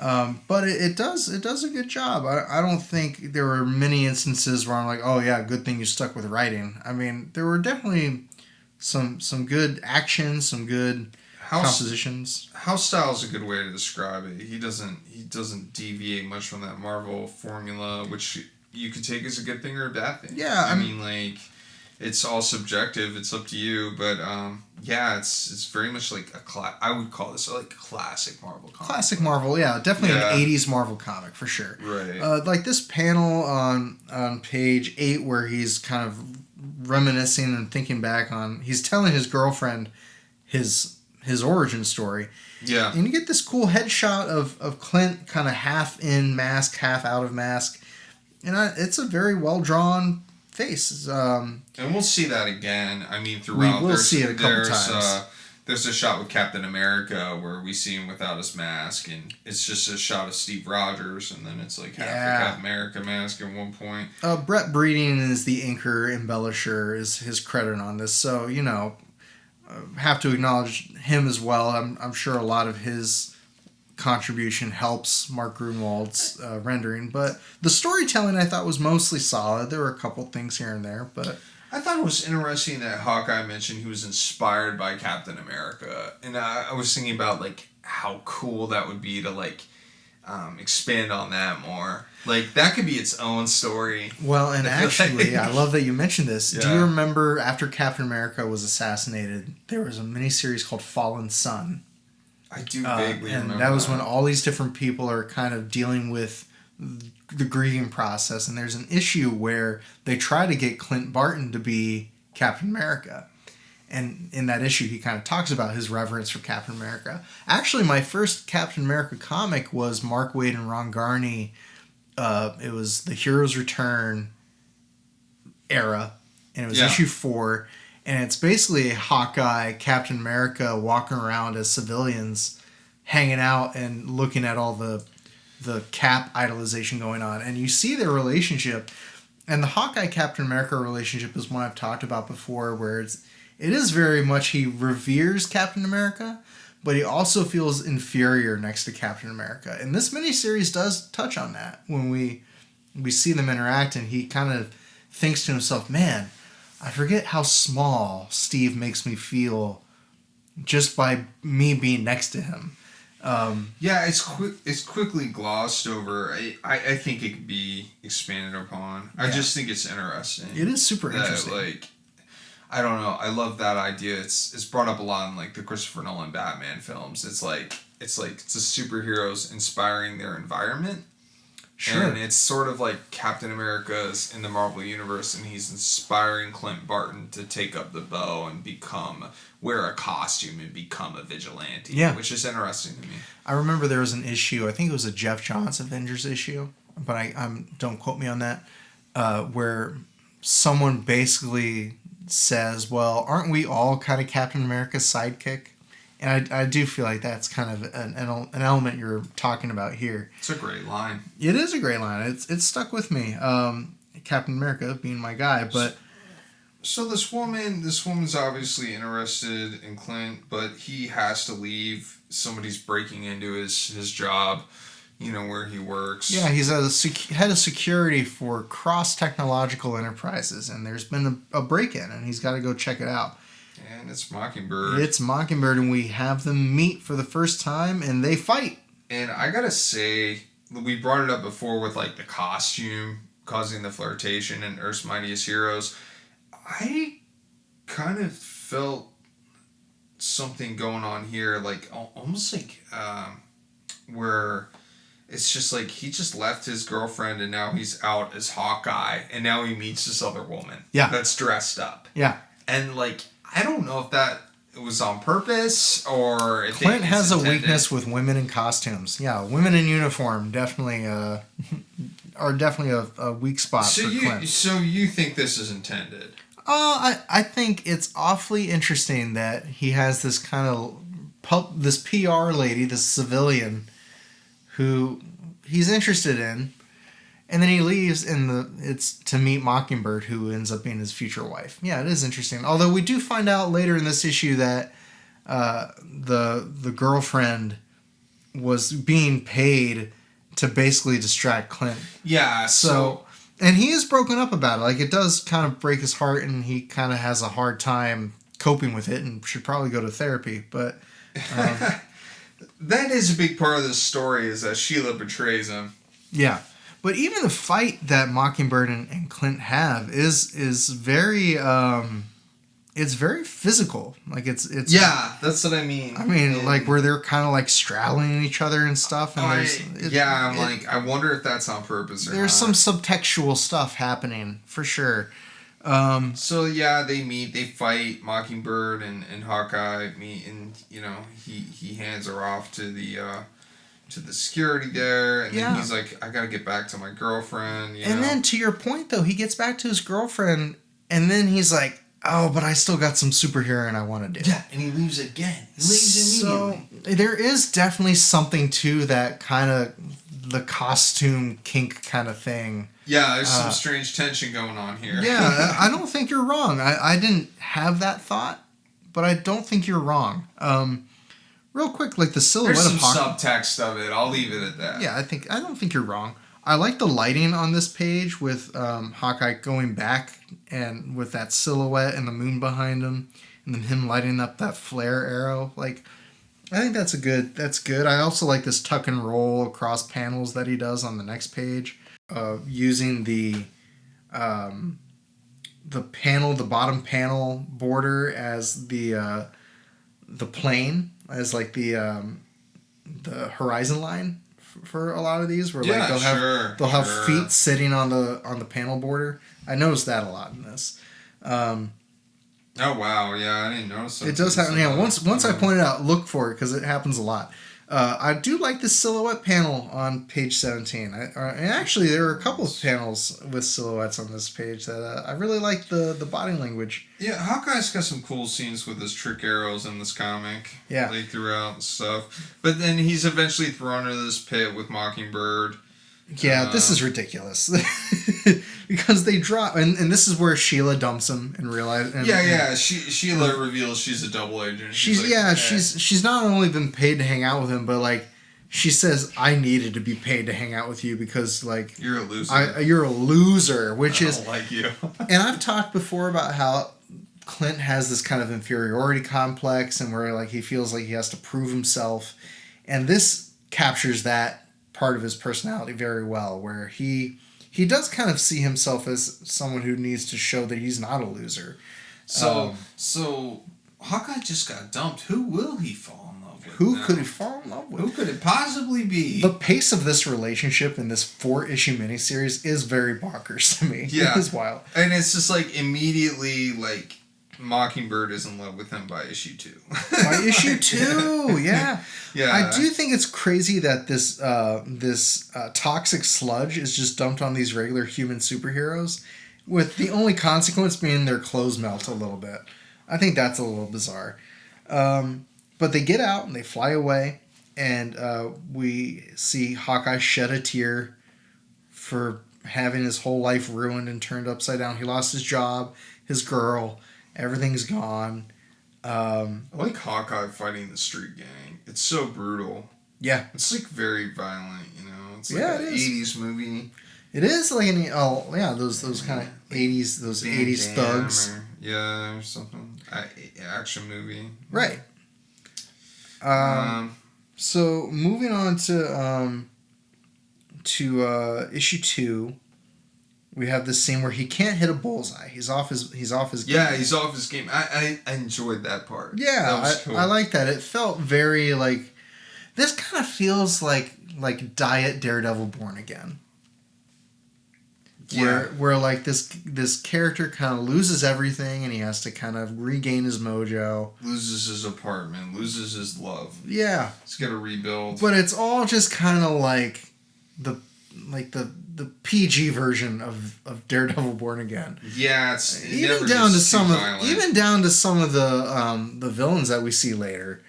but it does a good job. I don't think there were many instances where I'm like, oh yeah, good thing you stuck with writing. I mean, there were definitely some good action, some good compositions. House style is a good way to describe it. He doesn't deviate much from that Marvel formula, which you could take as a good thing or a bad thing. Yeah, I mean, like, it's all subjective. It's up to you, but yeah, it's very much like I would call this like a classic Marvel comic. Classic Marvel, yeah, definitely an 80s Marvel comic for sure. Right. Like this panel on page 8 where he's kind of reminiscing and thinking back on, he's telling his girlfriend his origin story. Yeah. And you get this cool headshot of Clint kind of half in mask, half out of mask. And it's a very well drawn face. And we'll see that again. I mean, throughout. We will see it a couple times. There's a shot with Captain America where we see him without his mask, and it's just a shot of Steve Rogers, and then it's like half the Captain America mask at one point. Brett Breeding is the inker, embellisher, is his credit on this. So, you know, have to acknowledge him as well. I'm sure a lot of his contribution helps Mark Gruenwald's rendering, but the storytelling I thought was mostly solid. There were a couple things here and there, but I thought it was interesting that Hawkeye mentioned he was inspired by Captain America, and I was thinking about like how cool that would be to like expand on that more. Like that could be its own story. Well, and actually, I love that you mentioned this. Yeah. Do you remember after Captain America was assassinated, there was a miniseries called Fallen Sun? I do vaguely remember. And that was when all these different people are kind of dealing with the grieving process. And there's an issue where they try to get Clint Barton to be Captain America. And in that issue, he kind of talks about his reverence for Captain America. Actually, my first Captain America comic was Mark Waid and Ron Garney. It was the Heroes Return era. And it was issue 4. And it's basically Hawkeye, Captain America walking around as civilians, hanging out and looking at all the Cap idolization going on. And you see their relationship. And the Hawkeye-Captain America relationship is one I've talked about before, where it is very much he reveres Captain America, but he also feels inferior next to Captain America. And this miniseries does touch on that. When we see them interact, and he kind of thinks to himself, man, I forget how small Steve makes me feel just by me being next to him. Yeah, it's quickly glossed over. I think it could be expanded upon. Yeah. I just think it's interesting. It is super interesting. Like, I don't know. I love that idea. It's brought up a lot in like the Christopher Nolan Batman films. It's the superheroes inspiring their environment. Sure. And it's sort of like Captain America's in the Marvel Universe, and he's inspiring Clint Barton to take up the bow and wear a costume and become a vigilante. Yeah. Which is interesting to me. I remember there was an issue, I think it was a Jeff Johns Avengers issue, but I don't quote me on that, where someone basically says, well, aren't we all kind of Captain America's sidekick? And I do feel like that's kind of an element you're talking about here. It's a great line. It is a great line. It's stuck with me. Captain America being my guy, but so this woman's obviously interested in Clint, but he has to leave. Somebody's breaking into his job, where he works. Yeah, he's head of security for Cross Technological Enterprises, and there's been a break-in, and he's got to go check it out. And it's Mockingbird. It's Mockingbird, and we have them meet for the first time, and they fight. And I gotta say, we brought it up before with like the costume causing the flirtation in Earth's Mightiest Heroes. I kind of felt something going on here, like almost like where it's just like he just left his girlfriend and now he's out as Hawkeye, and now he meets this other woman that's dressed up. Yeah. And like, I don't know if that was on purpose or if Clint has a weakness with women in costumes. Yeah, women in uniform definitely are definitely a weak spot for Clint. So you think this is intended? I think it's awfully interesting that he has this kind of this PR lady, this civilian, who he's interested in, and then he leaves, and it's to meet Mockingbird, who ends up being his future wife. Yeah, it is interesting. Although we do find out later in this issue that the girlfriend was being paid to basically distract Clint. Yeah. So and he is broken up about it. Like, it does kind of break his heart, and he kind of has a hard time coping with it, and should probably go to therapy. But that is a big part of the story, is that Sheila betrays him. Yeah. But even the fight that Mockingbird and Clint have is very it's very physical. Like it's yeah, that's what I mean. I mean, like where they're kind of like straddling each other and stuff. And I wonder if that's on purpose or there's not. some subtextual stuff happening for sure. So yeah, they meet, they fight. Mockingbird and Hawkeye meet, and he hands her off to the security there, and then he's like, I gotta get back to my girlfriend. And then to your point though, he gets back to his girlfriend, and then he's like, oh, but I still got some superhero and I want to do. Yeah, and he leaves again. He leaves immediately. So there is definitely something to that kind of the costume kink kind of thing. Yeah, there's some strange tension going on here. Yeah, I don't think you're wrong. I didn't have that thought, but I don't think you're wrong. Real quick, like the silhouette there's of some subtext of it. I'll leave it at that. Yeah, I don't think you're wrong. I like the lighting on this page with Hawkeye going back and with that silhouette and the moon behind him, and then him lighting up that flare arrow. Like, I think that's good. I also like this tuck and roll across panels that he does on the next page, using the bottom panel border as the plane, as like the horizon line for a lot of these, where like they'll have feet sitting on the panel border. I noticed that a lot in this. Oh wow, yeah, I didn't notice that. It does happen. Yeah, once I pointed out, look for it because it happens a lot. I do like the silhouette panel on page 17. And actually, there are a couple of panels with silhouettes on this page that I really like the body language. Yeah, Hawkeye's got some cool scenes with his trick arrows in this comic. Yeah. Like throughout and stuff. But then he's eventually thrown into this pit with Mockingbird. Yeah, this is ridiculous. Because they drop, and this is where Sheila dumps him and realizes. Sheila reveals she's a double agent. She's not only been paid to hang out with him, but like she says, I needed to be paid to hang out with you because like you're a loser. You're a loser, which I is don't like you. And I've talked before about how Clint has this kind of inferiority complex, and where like he feels like he has to prove himself, and this captures that part of his personality very well, where he does kind of see himself as someone who needs to show that he's not a loser. So Hawkeye just got dumped. Who will he fall in love with? Who could he fall in love with? Who could it possibly be? The pace of this relationship in this 4-issue miniseries is very bonkers to me. Yeah. It is wild. And it's just like immediately like Mockingbird is in love with him by issue 2. By issue 2, yeah. Yeah. I do think it's crazy that this toxic sludge is just dumped on these regular human superheroes, with the only consequence being their clothes melt a little bit. I think that's a little bizarre. But they get out and they fly away, and we see Hawkeye shed a tear for having his whole life ruined and turned upside down. He lost his job, his girl, everything's gone. I like Hawkeye fighting the street gang. It's so brutal. Yeah. It's like very violent, It's like an 80s movie. It is like those kind of 80s, those 80s thugs. Yeah, or something. Action movie. Right. So moving on to issue 2, we have this scene where he can't hit a bullseye. He's off his game. Yeah, he's off his game. I enjoyed that part. Yeah, that was cool. I like that. It felt very like, this kind of feels like Diet Daredevil Born Again. Yeah. Where like this character kind of loses everything and he has to kind of regain his mojo. Loses his apartment, loses his love. Yeah. He's got to rebuild. But it's all just kind of like the PG version of Daredevil Born Again. Yeah, it even down to some of the villains that we see later.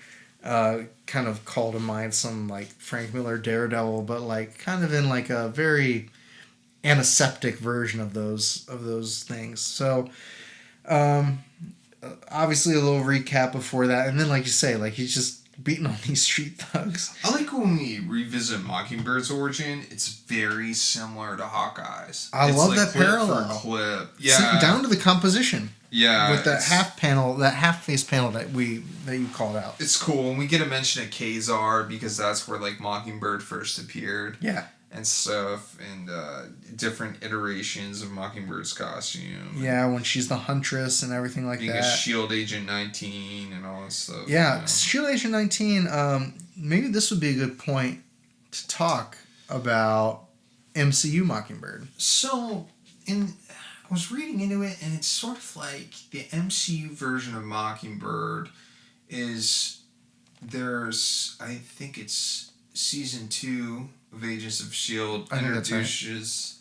Kind of call to mind some like Frank Miller Daredevil, but like kind of in like a very antiseptic version of those things. So obviously a little recap before that, and then like you say, like he's just beating on these street thugs. I like when we revisit Mockingbird's origin. It's very similar to Hawkeye's. I love like that parallel. Clip. Yeah. Down to the composition. Yeah. With that half face panel that you called out. It's cool. And we get a mention of Kazar because that's where like Mockingbird first appeared. Yeah. And stuff, and different iterations of Mockingbird's costume. Yeah, when she's the huntress and everything like being that. Being a S.H.I.E.L.D. Agent 19 and all that stuff. Yeah, S.H.I.E.L.D. Agent 19, maybe this would be a good point to talk about MCU Mockingbird. So, I was reading into it, and it's sort of like the MCU version of Mockingbird I think it's season 2 of Agents of S.H.I.E.L.D.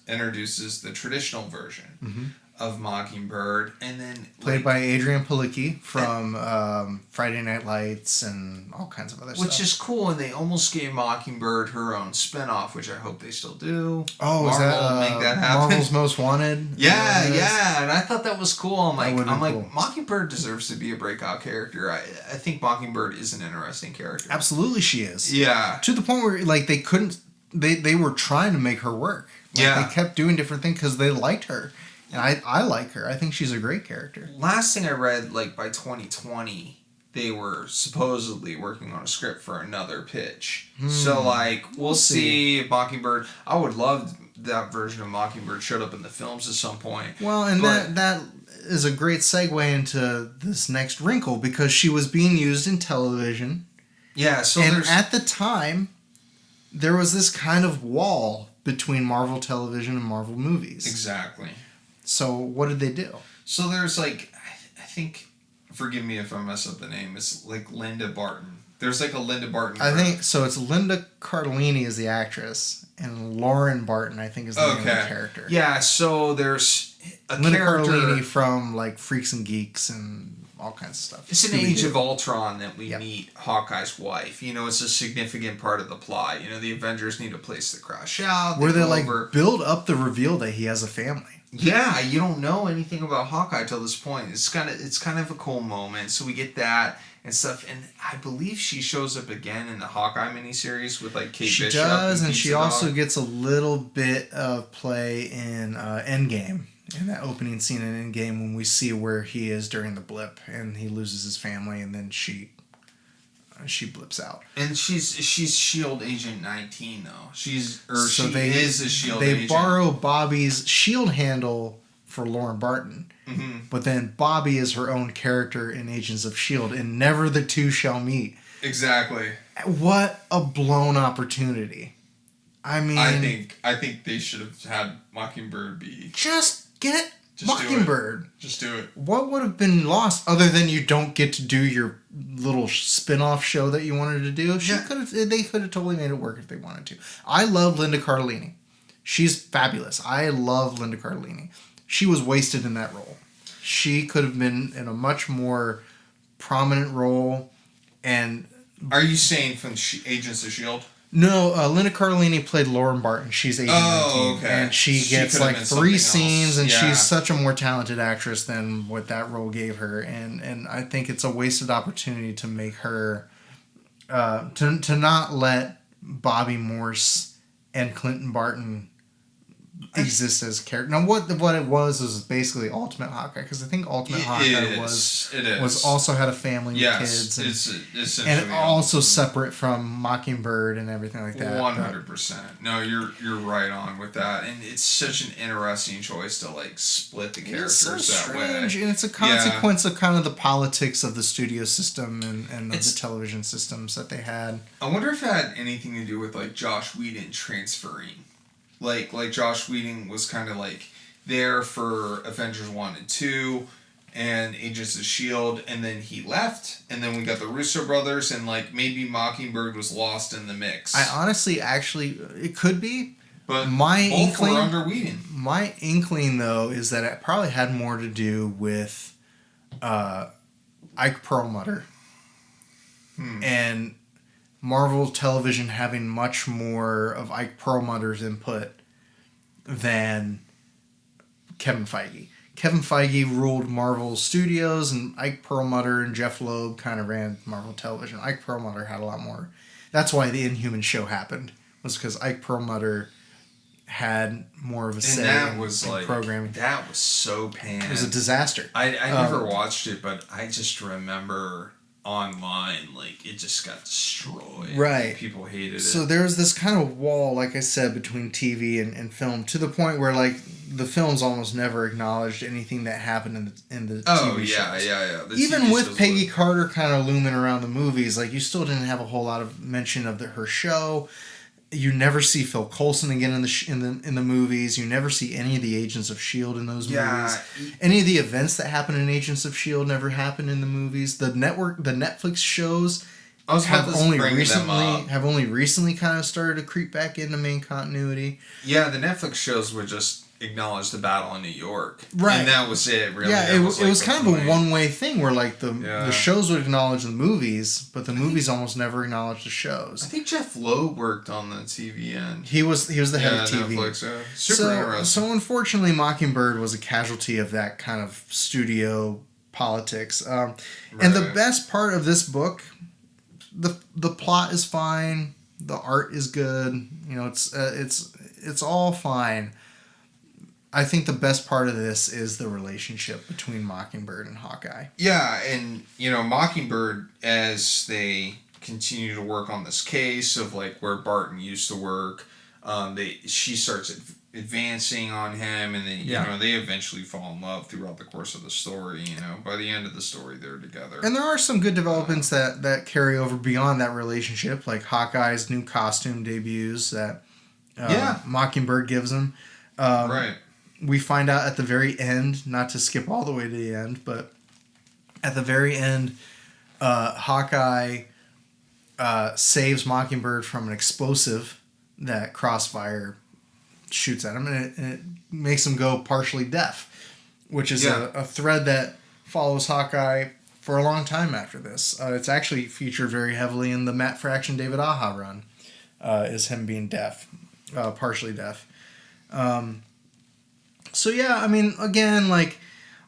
introduces the traditional version of Mockingbird, and then played by Adrian Palicki from Friday Night Lights and all kinds of other stuff. Which is cool, and they almost gave Mockingbird her own spinoff, which I hope they still do. Oh, is that make that happen? Marvel's Most Wanted? Yeah, and I thought that was cool. I'm like, cool. Mockingbird deserves to be a breakout character. I think Mockingbird is an interesting character. Absolutely, she is. Yeah, to the point where like they couldn't. They were trying to make her work. Like, they kept doing different things because they liked her. And I like her. I think she's a great character. Last thing I read, like by 2020, they were supposedly working on a script for another pitch. So like we'll see if Mockingbird. I would love that version of Mockingbird showed up in the films at some point. Well, and that is a great segue into this next wrinkle because she was being used in television. Yeah. So at the time, there was this kind of wall between Marvel television and Marvel movies. Exactly. So what did they do? So there's like, I think, forgive me if I mess up the name, it's like Linda Barton. There's like a Linda Barton group. I think, so it's Linda Cardellini is the actress, and Lauren Barton, I think, is the name of the character. Yeah, so there's a Linda character... Cardellini from like Freaks and Geeks and all kinds of stuff. It's an Age of Ultron that we meet Hawkeye's wife. You know, it's a significant part of the plot. You know, the Avengers need a place to crash out. Where they like build up the reveal that he has a family. Yeah, you don't know anything about Hawkeye till this point. It's kind of a cool moment. So we get that and stuff, and I believe she shows up again in the Hawkeye miniseries with like Kate Bishop. She does, and she also gets a little bit of play in Endgame. In that opening scene in Endgame, when we see where he is during the blip, and he loses his family, and then she blips out. And she's S.H.I.E.L.D. Agent 19 though. She is a S.H.I.E.L.D. agent. They borrow Bobby's S.H.I.E.L.D. handle for Lauren Barton, but then Bobby is her own character in Agents of S.H.I.E.L.D. and never the two shall meet. Exactly. What a blown opportunity! I mean, I think they should have had Mockingbird be just get Mockingbird. Just do it. What would have been lost other than you don't get to do your little spin-off show that you wanted to do? They could have totally made it work if they wanted to. I love Linda Cardellini. She's fabulous. I love Linda Cardellini. She was wasted in that role. She could have been in a much more prominent role. And are you saying from Agents of S.H.I.E.L.D.? No, Linda Cardellini played Lauren Barton. She's Agent 19. Okay. And she gets like 3 scenes, and she's such a more talented actress than what that role gave her. And I think it's a wasted opportunity to make her, to not let Bobby Morse and Clinton Barton exist as character. Now, what it was basically Ultimate Hawkeye, because I think Ultimate Hawkeye was also had a family with kids. It's and also separate from Mockingbird and everything like that. 100%. No, you're right on with that, and it's such an interesting choice to like split the characters it's so that strange, way. And it's a consequence of kind of the politics of the studio system and of the television systems that they had. I wonder if it had anything to do with like Josh Whedon transferring. Like Josh Whedon was kind of like there for Avengers 1 and 2 and Agents of S.H.I.E.L.D. and then he left and then we got the Russo brothers and like maybe Mockingbird was lost in the mix. I honestly it could be. But my both inkling, were under Whedon. My inkling though is that it probably had more to do with Ike Perlmutter and Marvel Television having much more of Ike Perlmutter's input than Kevin Feige. Kevin Feige ruled Marvel Studios, and Ike Perlmutter and Jeff Loeb kind of ran Marvel Television. Ike Perlmutter had a lot more. That's why the Inhuman show happened, was because Ike Perlmutter had more of a say in programming. That was so panned. It was a disaster. I never watched it, but I just remember online, like, it just got destroyed. Right. People hated it. So there's this kind of wall, like I said, between TV and film, to the point where, like, the films almost never acknowledged anything that happened in the TV shows. Yeah. Even with Peggy Carter kind of looming around the movies, like, you still didn't have a whole lot of mention of her show. You never see Phil Coulson again in the movies. You never see any of the Agents of S.H.I.E.L.D. in those movies. Any of the events that happen in Agents of S.H.I.E.L.D. never happened in the movies. The Netflix shows have only recently kind of started to creep back into main continuity. Yeah, the Netflix shows would just acknowledge the battle in New York. Right. And that was it, really. Yeah, it was kind of a one-way thing where, like, the shows would acknowledge the movies, but the movies almost never acknowledged the shows. I think Jeff Loeb worked on the TV end. He was the head of TV. Netflix, super interesting. So unfortunately, Mockingbird was a casualty of that kind of studio politics. And the best part of this book, the plot is fine, the art is good, you know, it's all fine. I think the best part of this is the relationship between Mockingbird and Hawkeye. Yeah, and, you know, Mockingbird, as they continue to work on this case of, like, where Barton used to work, she starts advancing on him, and then, you know, they eventually fall in love throughout the course of the story, you know. By the end of the story, they're together. And there are some good developments that carry over beyond that relationship, like Hawkeye's new costume debuts that Mockingbird gives him. Right. We find out at the very end, not to skip all the way to the end, but at the very end, Hawkeye saves Mockingbird from an explosive that Crossfire shoots at him, and it makes him go partially deaf, which is a thread that follows Hawkeye for a long time after this. It's actually featured very heavily in the Matt Fraction David Aja run, is him being deaf, partially deaf. So yeah, I mean, again, like,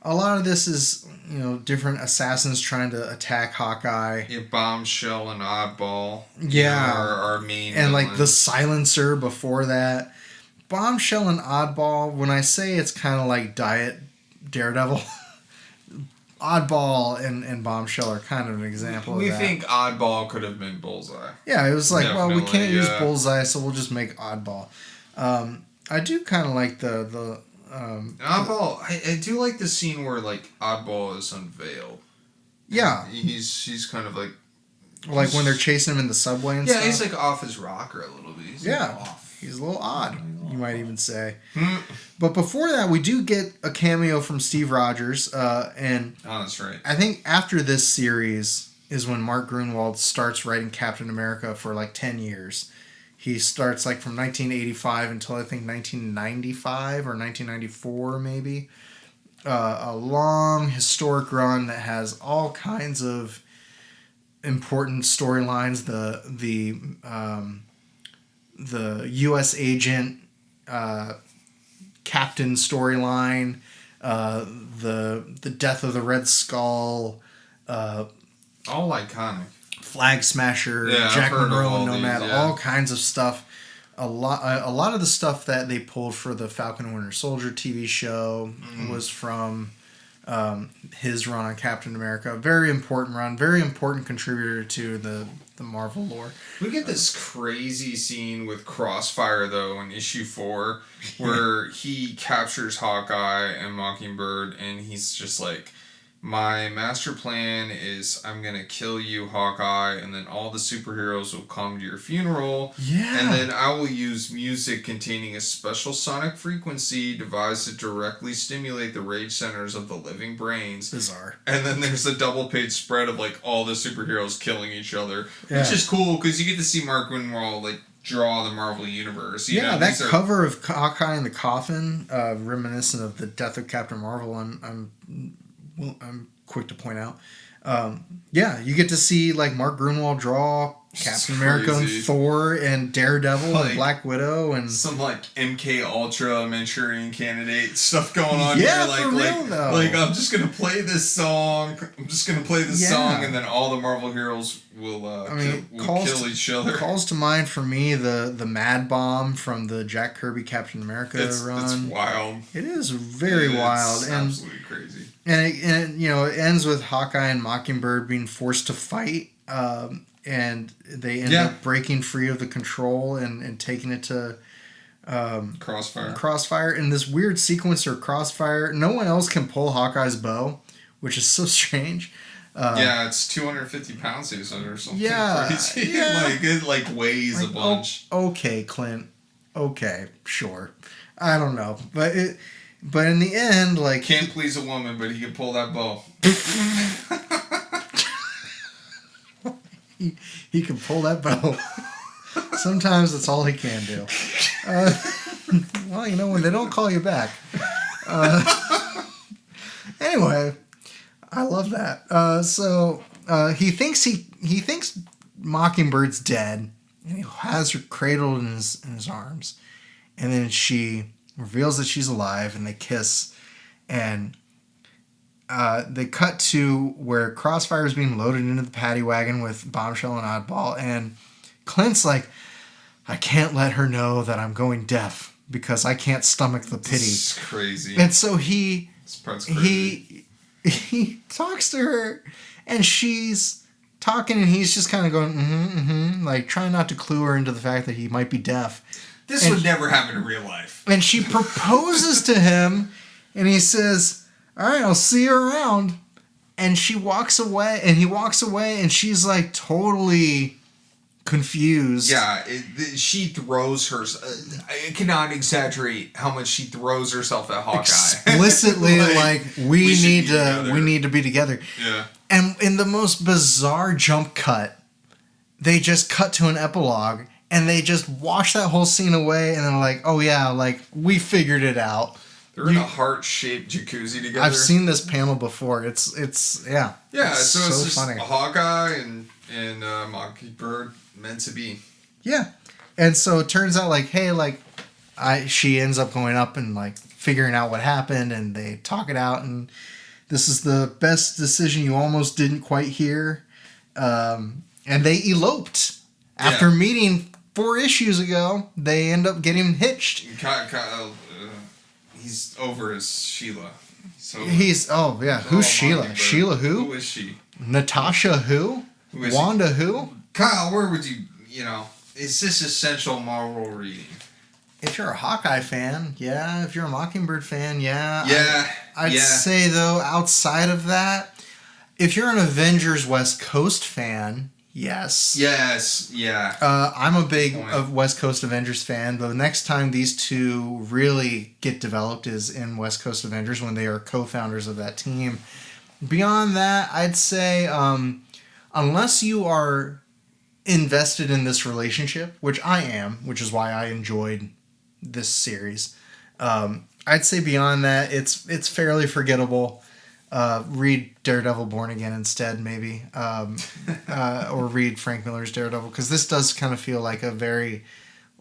a lot of this is, you know, different assassins trying to attack Hawkeye. Yeah, Bombshell and Oddball. Yeah. You know, our main and, like, the Silencer before that. Bombshell and Oddball, when I say it's kind of like Diet Daredevil, Oddball and Bombshell are kind of an example of that. We think Oddball could have been Bullseye. Yeah, it was like, definitely, well, we can't use Bullseye, so we'll just make Oddball. I do kind of like the Oddball. I do like the scene where, like, Oddball is unveiled. Yeah, he's kind of like when they're chasing him in the subway and stuff. Yeah, he's like off his rocker a little bit. He's off. He's a little odd, you might even say. But before that, we do get a cameo from Steve Rogers, and that's right. I think after this series is when Mark Gruenwald starts writing Captain America for like 10 years. He starts like from 1985 until I think 1995 or 1994 maybe. A long historic run that has all kinds of important storylines. The U.S. agent captain storyline, the death of the Red Skull, all iconic. Flag Smasher, Jack Monroe and Nomad, all kinds of stuff. a lot of the stuff that they pulled for the Falcon and Winter Soldier TV show was from his run on Captain America. Very important run, very important contributor to the Marvel lore. We get this crazy scene with Crossfire, though, in issue 4, where he captures Hawkeye and Mockingbird, and he's just like, my master plan is I'm going to kill you, Hawkeye, and then all the superheroes will come to your funeral. Yeah. And then I will use music containing a special sonic frequency devised to directly stimulate the rage centers of the living brains. Bizarre. And then there's a double-page spread of, like, all the superheroes killing each other, Yeah. which is cool, because you get to see Mark Winwall, like, draw the Marvel Universe. You know, that cover of Hawkeye in the coffin, reminiscent of the death of Captain Marvel, I'm quick to point out. You get to see like Mark Grunwald draw Captain America and Thor and Daredevil like, and Black Widow and some like MK Ultra Manchurian Candidate stuff going on. Yeah, here. for real though. Like I'm just gonna play this song. Song, and then all the Marvel heroes will kill each other. Calls to mind for me the Mad Bomb from the Jack Kirby Captain America run. It's wild. It is very wild. It's and absolutely crazy. And it ends with Hawkeye and Mockingbird being forced to fight, and they end up breaking free of the control and taking it to Crossfire. In this weird sequence or Crossfire, no one else can pull Hawkeye's bow, which is so strange. It's 250 pounds or something crazy. Yeah. it weighs a bunch. Okay, Clint. Okay, sure. I don't know, but in the end, like can't please a woman, but he can pull that bow. he can pull that bow. Sometimes that's all he can do. Well, when they don't call you back. Anyway, I love that. So he thinks Mockingbird's dead, and he has her cradled in his arms, and then she reveals that she's alive, and they kiss, and they cut to where Crossfire is being loaded into the paddy wagon with Bombshell and Oddball, and Clint's like, I can't let her know that I'm going deaf because I can't stomach the pity. This is crazy. And so he talks to her, and she's talking, and he's just kind of going, like trying not to clue her into the fact that he might be deaf. This would never happen in real life. And she proposes to him, and he says, all right, I'll see you around. And she walks away, and he walks away, and she's like totally confused. Yeah, she throws her. I cannot exaggerate how much she throws herself at Hawkeye. Explicitly, we need to be together. Yeah. And in the most bizarre jump cut, they just cut to an epilogue, and they just wash that whole scene away, and they're like, oh yeah, like, we figured it out. They're in a heart-shaped jacuzzi together. I've seen this panel before. It's Yeah, so it's just funny. Hawkeye and Mockingbird meant to be. Yeah. And so it turns out, like, hey, like, she ends up going up and, like, figuring out what happened, and they talk it out, and this is the best decision you almost didn't quite hear. And they eloped. After meeting 4 issues ago, they end up getting hitched. He's over as Sheila. Who's Sheila? Sheila who? Who is she? Natasha who? Wanda who? Kyle, where would you is this essential Marvel reading? If you're a Hawkeye fan, yeah. If you're a Mockingbird fan, yeah. Yeah. I'd say, though, outside of that, if you're an Avengers West Coast fan, yes. Yes, yeah. I'm a big West Coast Avengers fan, but the next time these two really get developed is in West Coast Avengers when they are co-founders of that team. Beyond that, I'd say unless you are invested in this relationship, which I am, which is why I enjoyed this series, I'd say beyond that, it's fairly forgettable. Read Daredevil Born Again instead, maybe. Or read Frank Miller's Daredevil, because this does kind of feel like a very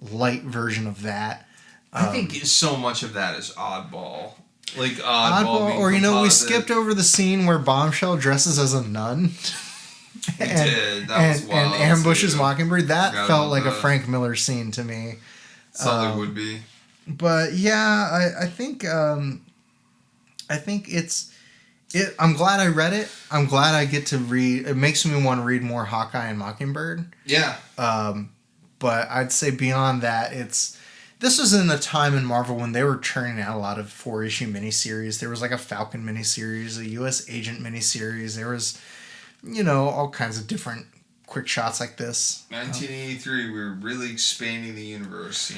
light version of that. I think so much of that is oddball. Like Oddball or, we skipped over the scene where Bombshell dresses as a nun. We did. That was wild. And ambushes Mockingbird. That felt like a Frank Miller scene to me. Solid would be. But yeah, I think I'm glad I read it. I'm glad I get to read. It makes me want to read more Hawkeye and Mockingbird. Yeah. But I'd say beyond that, this was in a time in Marvel when they were churning out a lot of 4-issue miniseries. There was like a Falcon miniseries, a U.S. Agent miniseries. There was, all kinds of different quick shots like this. 1983, we were really expanding the universe.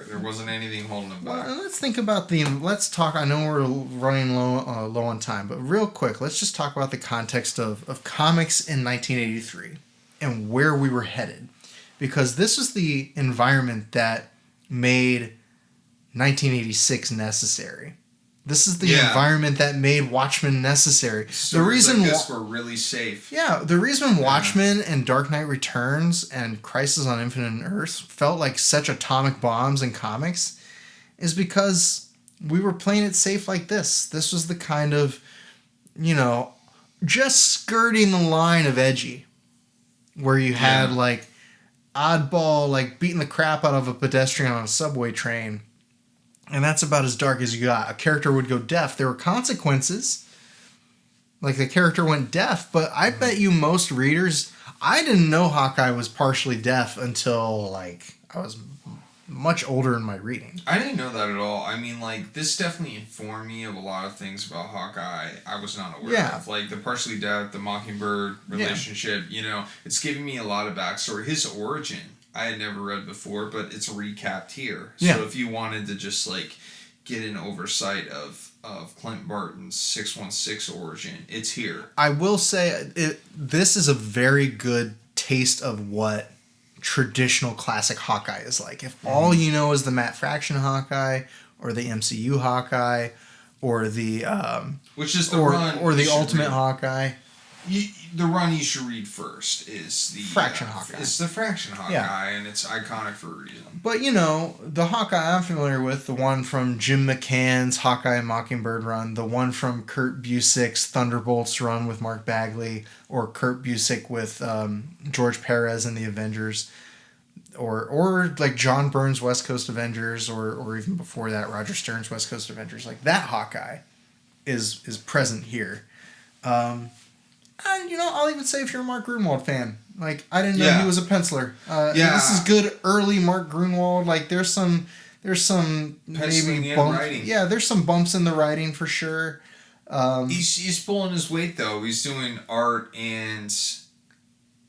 There wasn't anything holding them back. Well, let's think about let's talk. I know we're running low on time, but real quick, let's just talk about the context of comics in 1983 and where we were headed. Because this was the environment that made 1986 necessary. This is the environment that made Watchmen necessary. So the reason were really safe. Yeah, the reason Watchmen and Dark Knight Returns and Crisis on Infinite Earths felt like such atomic bombs in comics is because we were playing it safe like this. This was the kind of, just skirting the line of edgy, where you had like oddball, like beating the crap out of a pedestrian on a subway train. And that's about as dark as you got. A character would go deaf. There were consequences. Like the character went deaf, but I bet you most readers, I didn't know Hawkeye was partially deaf until like I was much older in my reading. I didn't know that at all. I mean, like, this definitely informed me of a lot of things about Hawkeye I was not aware of. Like, the partially deaf, the Mockingbird relationship, it's giving me a lot of backstory. His origin, I had never read before, but it's recapped here. So if you wanted to just, like, get an oversight of Clint Barton's 616 origin, it's here. I will say, this is a very good taste of what traditional classic Hawkeye is like. If all you know is the Matt Fraction Hawkeye or the MCU Hawkeye or the which is the run or the Ultimate Hawkeye, the run you should read first is the Fraction Hawkeye. It's the Fraction Hawkeye, and it's iconic for a reason. But the Hawkeye I'm familiar with, the one from Jim McCann's Hawkeye and Mockingbird run, the one from Kurt Busiek's Thunderbolts run with Mark Bagley, or Kurt Busiek with George Perez and the Avengers, or like John Byrne's West Coast Avengers, or even before that Roger Stern's West Coast Avengers. Like that Hawkeye is present here. And I'll even say if you're a Mark Gruenwald fan, like I didn't know he was a penciler. This is good early Mark Gruenwald. Like there's some maybe bumps. Writing. Yeah, there's some bumps in the writing for sure. He's pulling his weight though. He's doing art and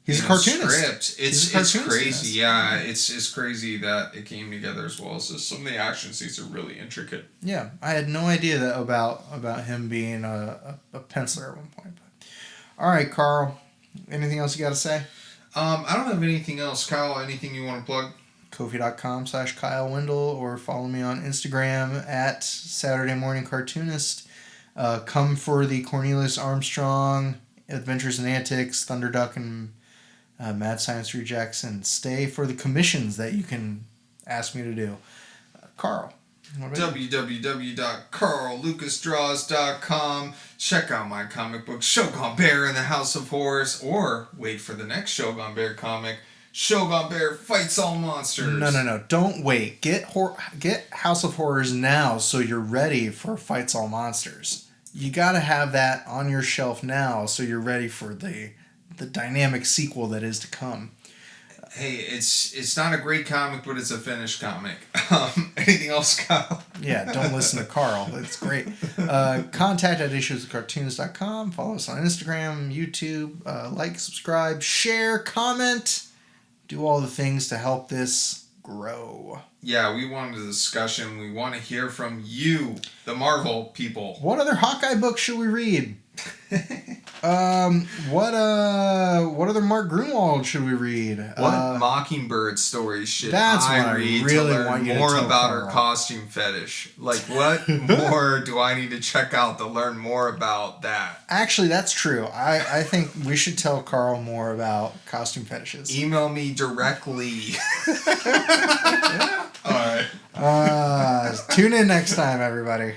he's a cartoonist. Script. It's crazy. Yeah, it's crazy that it came together as well. So some of the action scenes are really intricate. Yeah, I had no idea that about him being a penciler at one point. But. All right, Carl. Anything else you got to say? I don't have anything else. Kyle, anything you want to plug? Ko-fi.com/kylewindle, or follow me on Instagram at Saturday Morning Cartoonist. Come for the Cornelius Armstrong Adventures and Antics, Thunderduck, and Mad Science Rejects, and stay for the commissions that you can ask me to do. Carl. www.carllucasdraws.com. Check out my comic book, Shogun Bear and the House of Horrors, or wait for the next Shogun Bear comic, Shogun Bear Fights All Monsters. No. Don't wait. Get House of Horrors now so you're ready for Fights All Monsters. You got to have that on your shelf now so you're ready for the dynamic sequel that is to come. Hey, it's not a great comic, but it's a finished comic. Anything else, Kyle? Yeah, don't listen to Carl. It's great. Contact at IssuesWithCartoons.com. Follow us on Instagram, YouTube. Like, subscribe, share, comment. Do all the things to help this grow. Yeah, we want a discussion. We want to hear from you, the Marvel people. What other Hawkeye books should we read? What other Mark Gruenwald should we read? What Mockingbird stories should I read really to learn more about her costume fetish? Like, what more do I need to check out to learn more about that? Actually, that's true. I think we should tell Carl more about costume fetishes. Email me directly. All right. Tune in next time, everybody.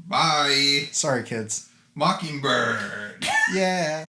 Bye. Sorry, kids. Mockingbird. Yeah.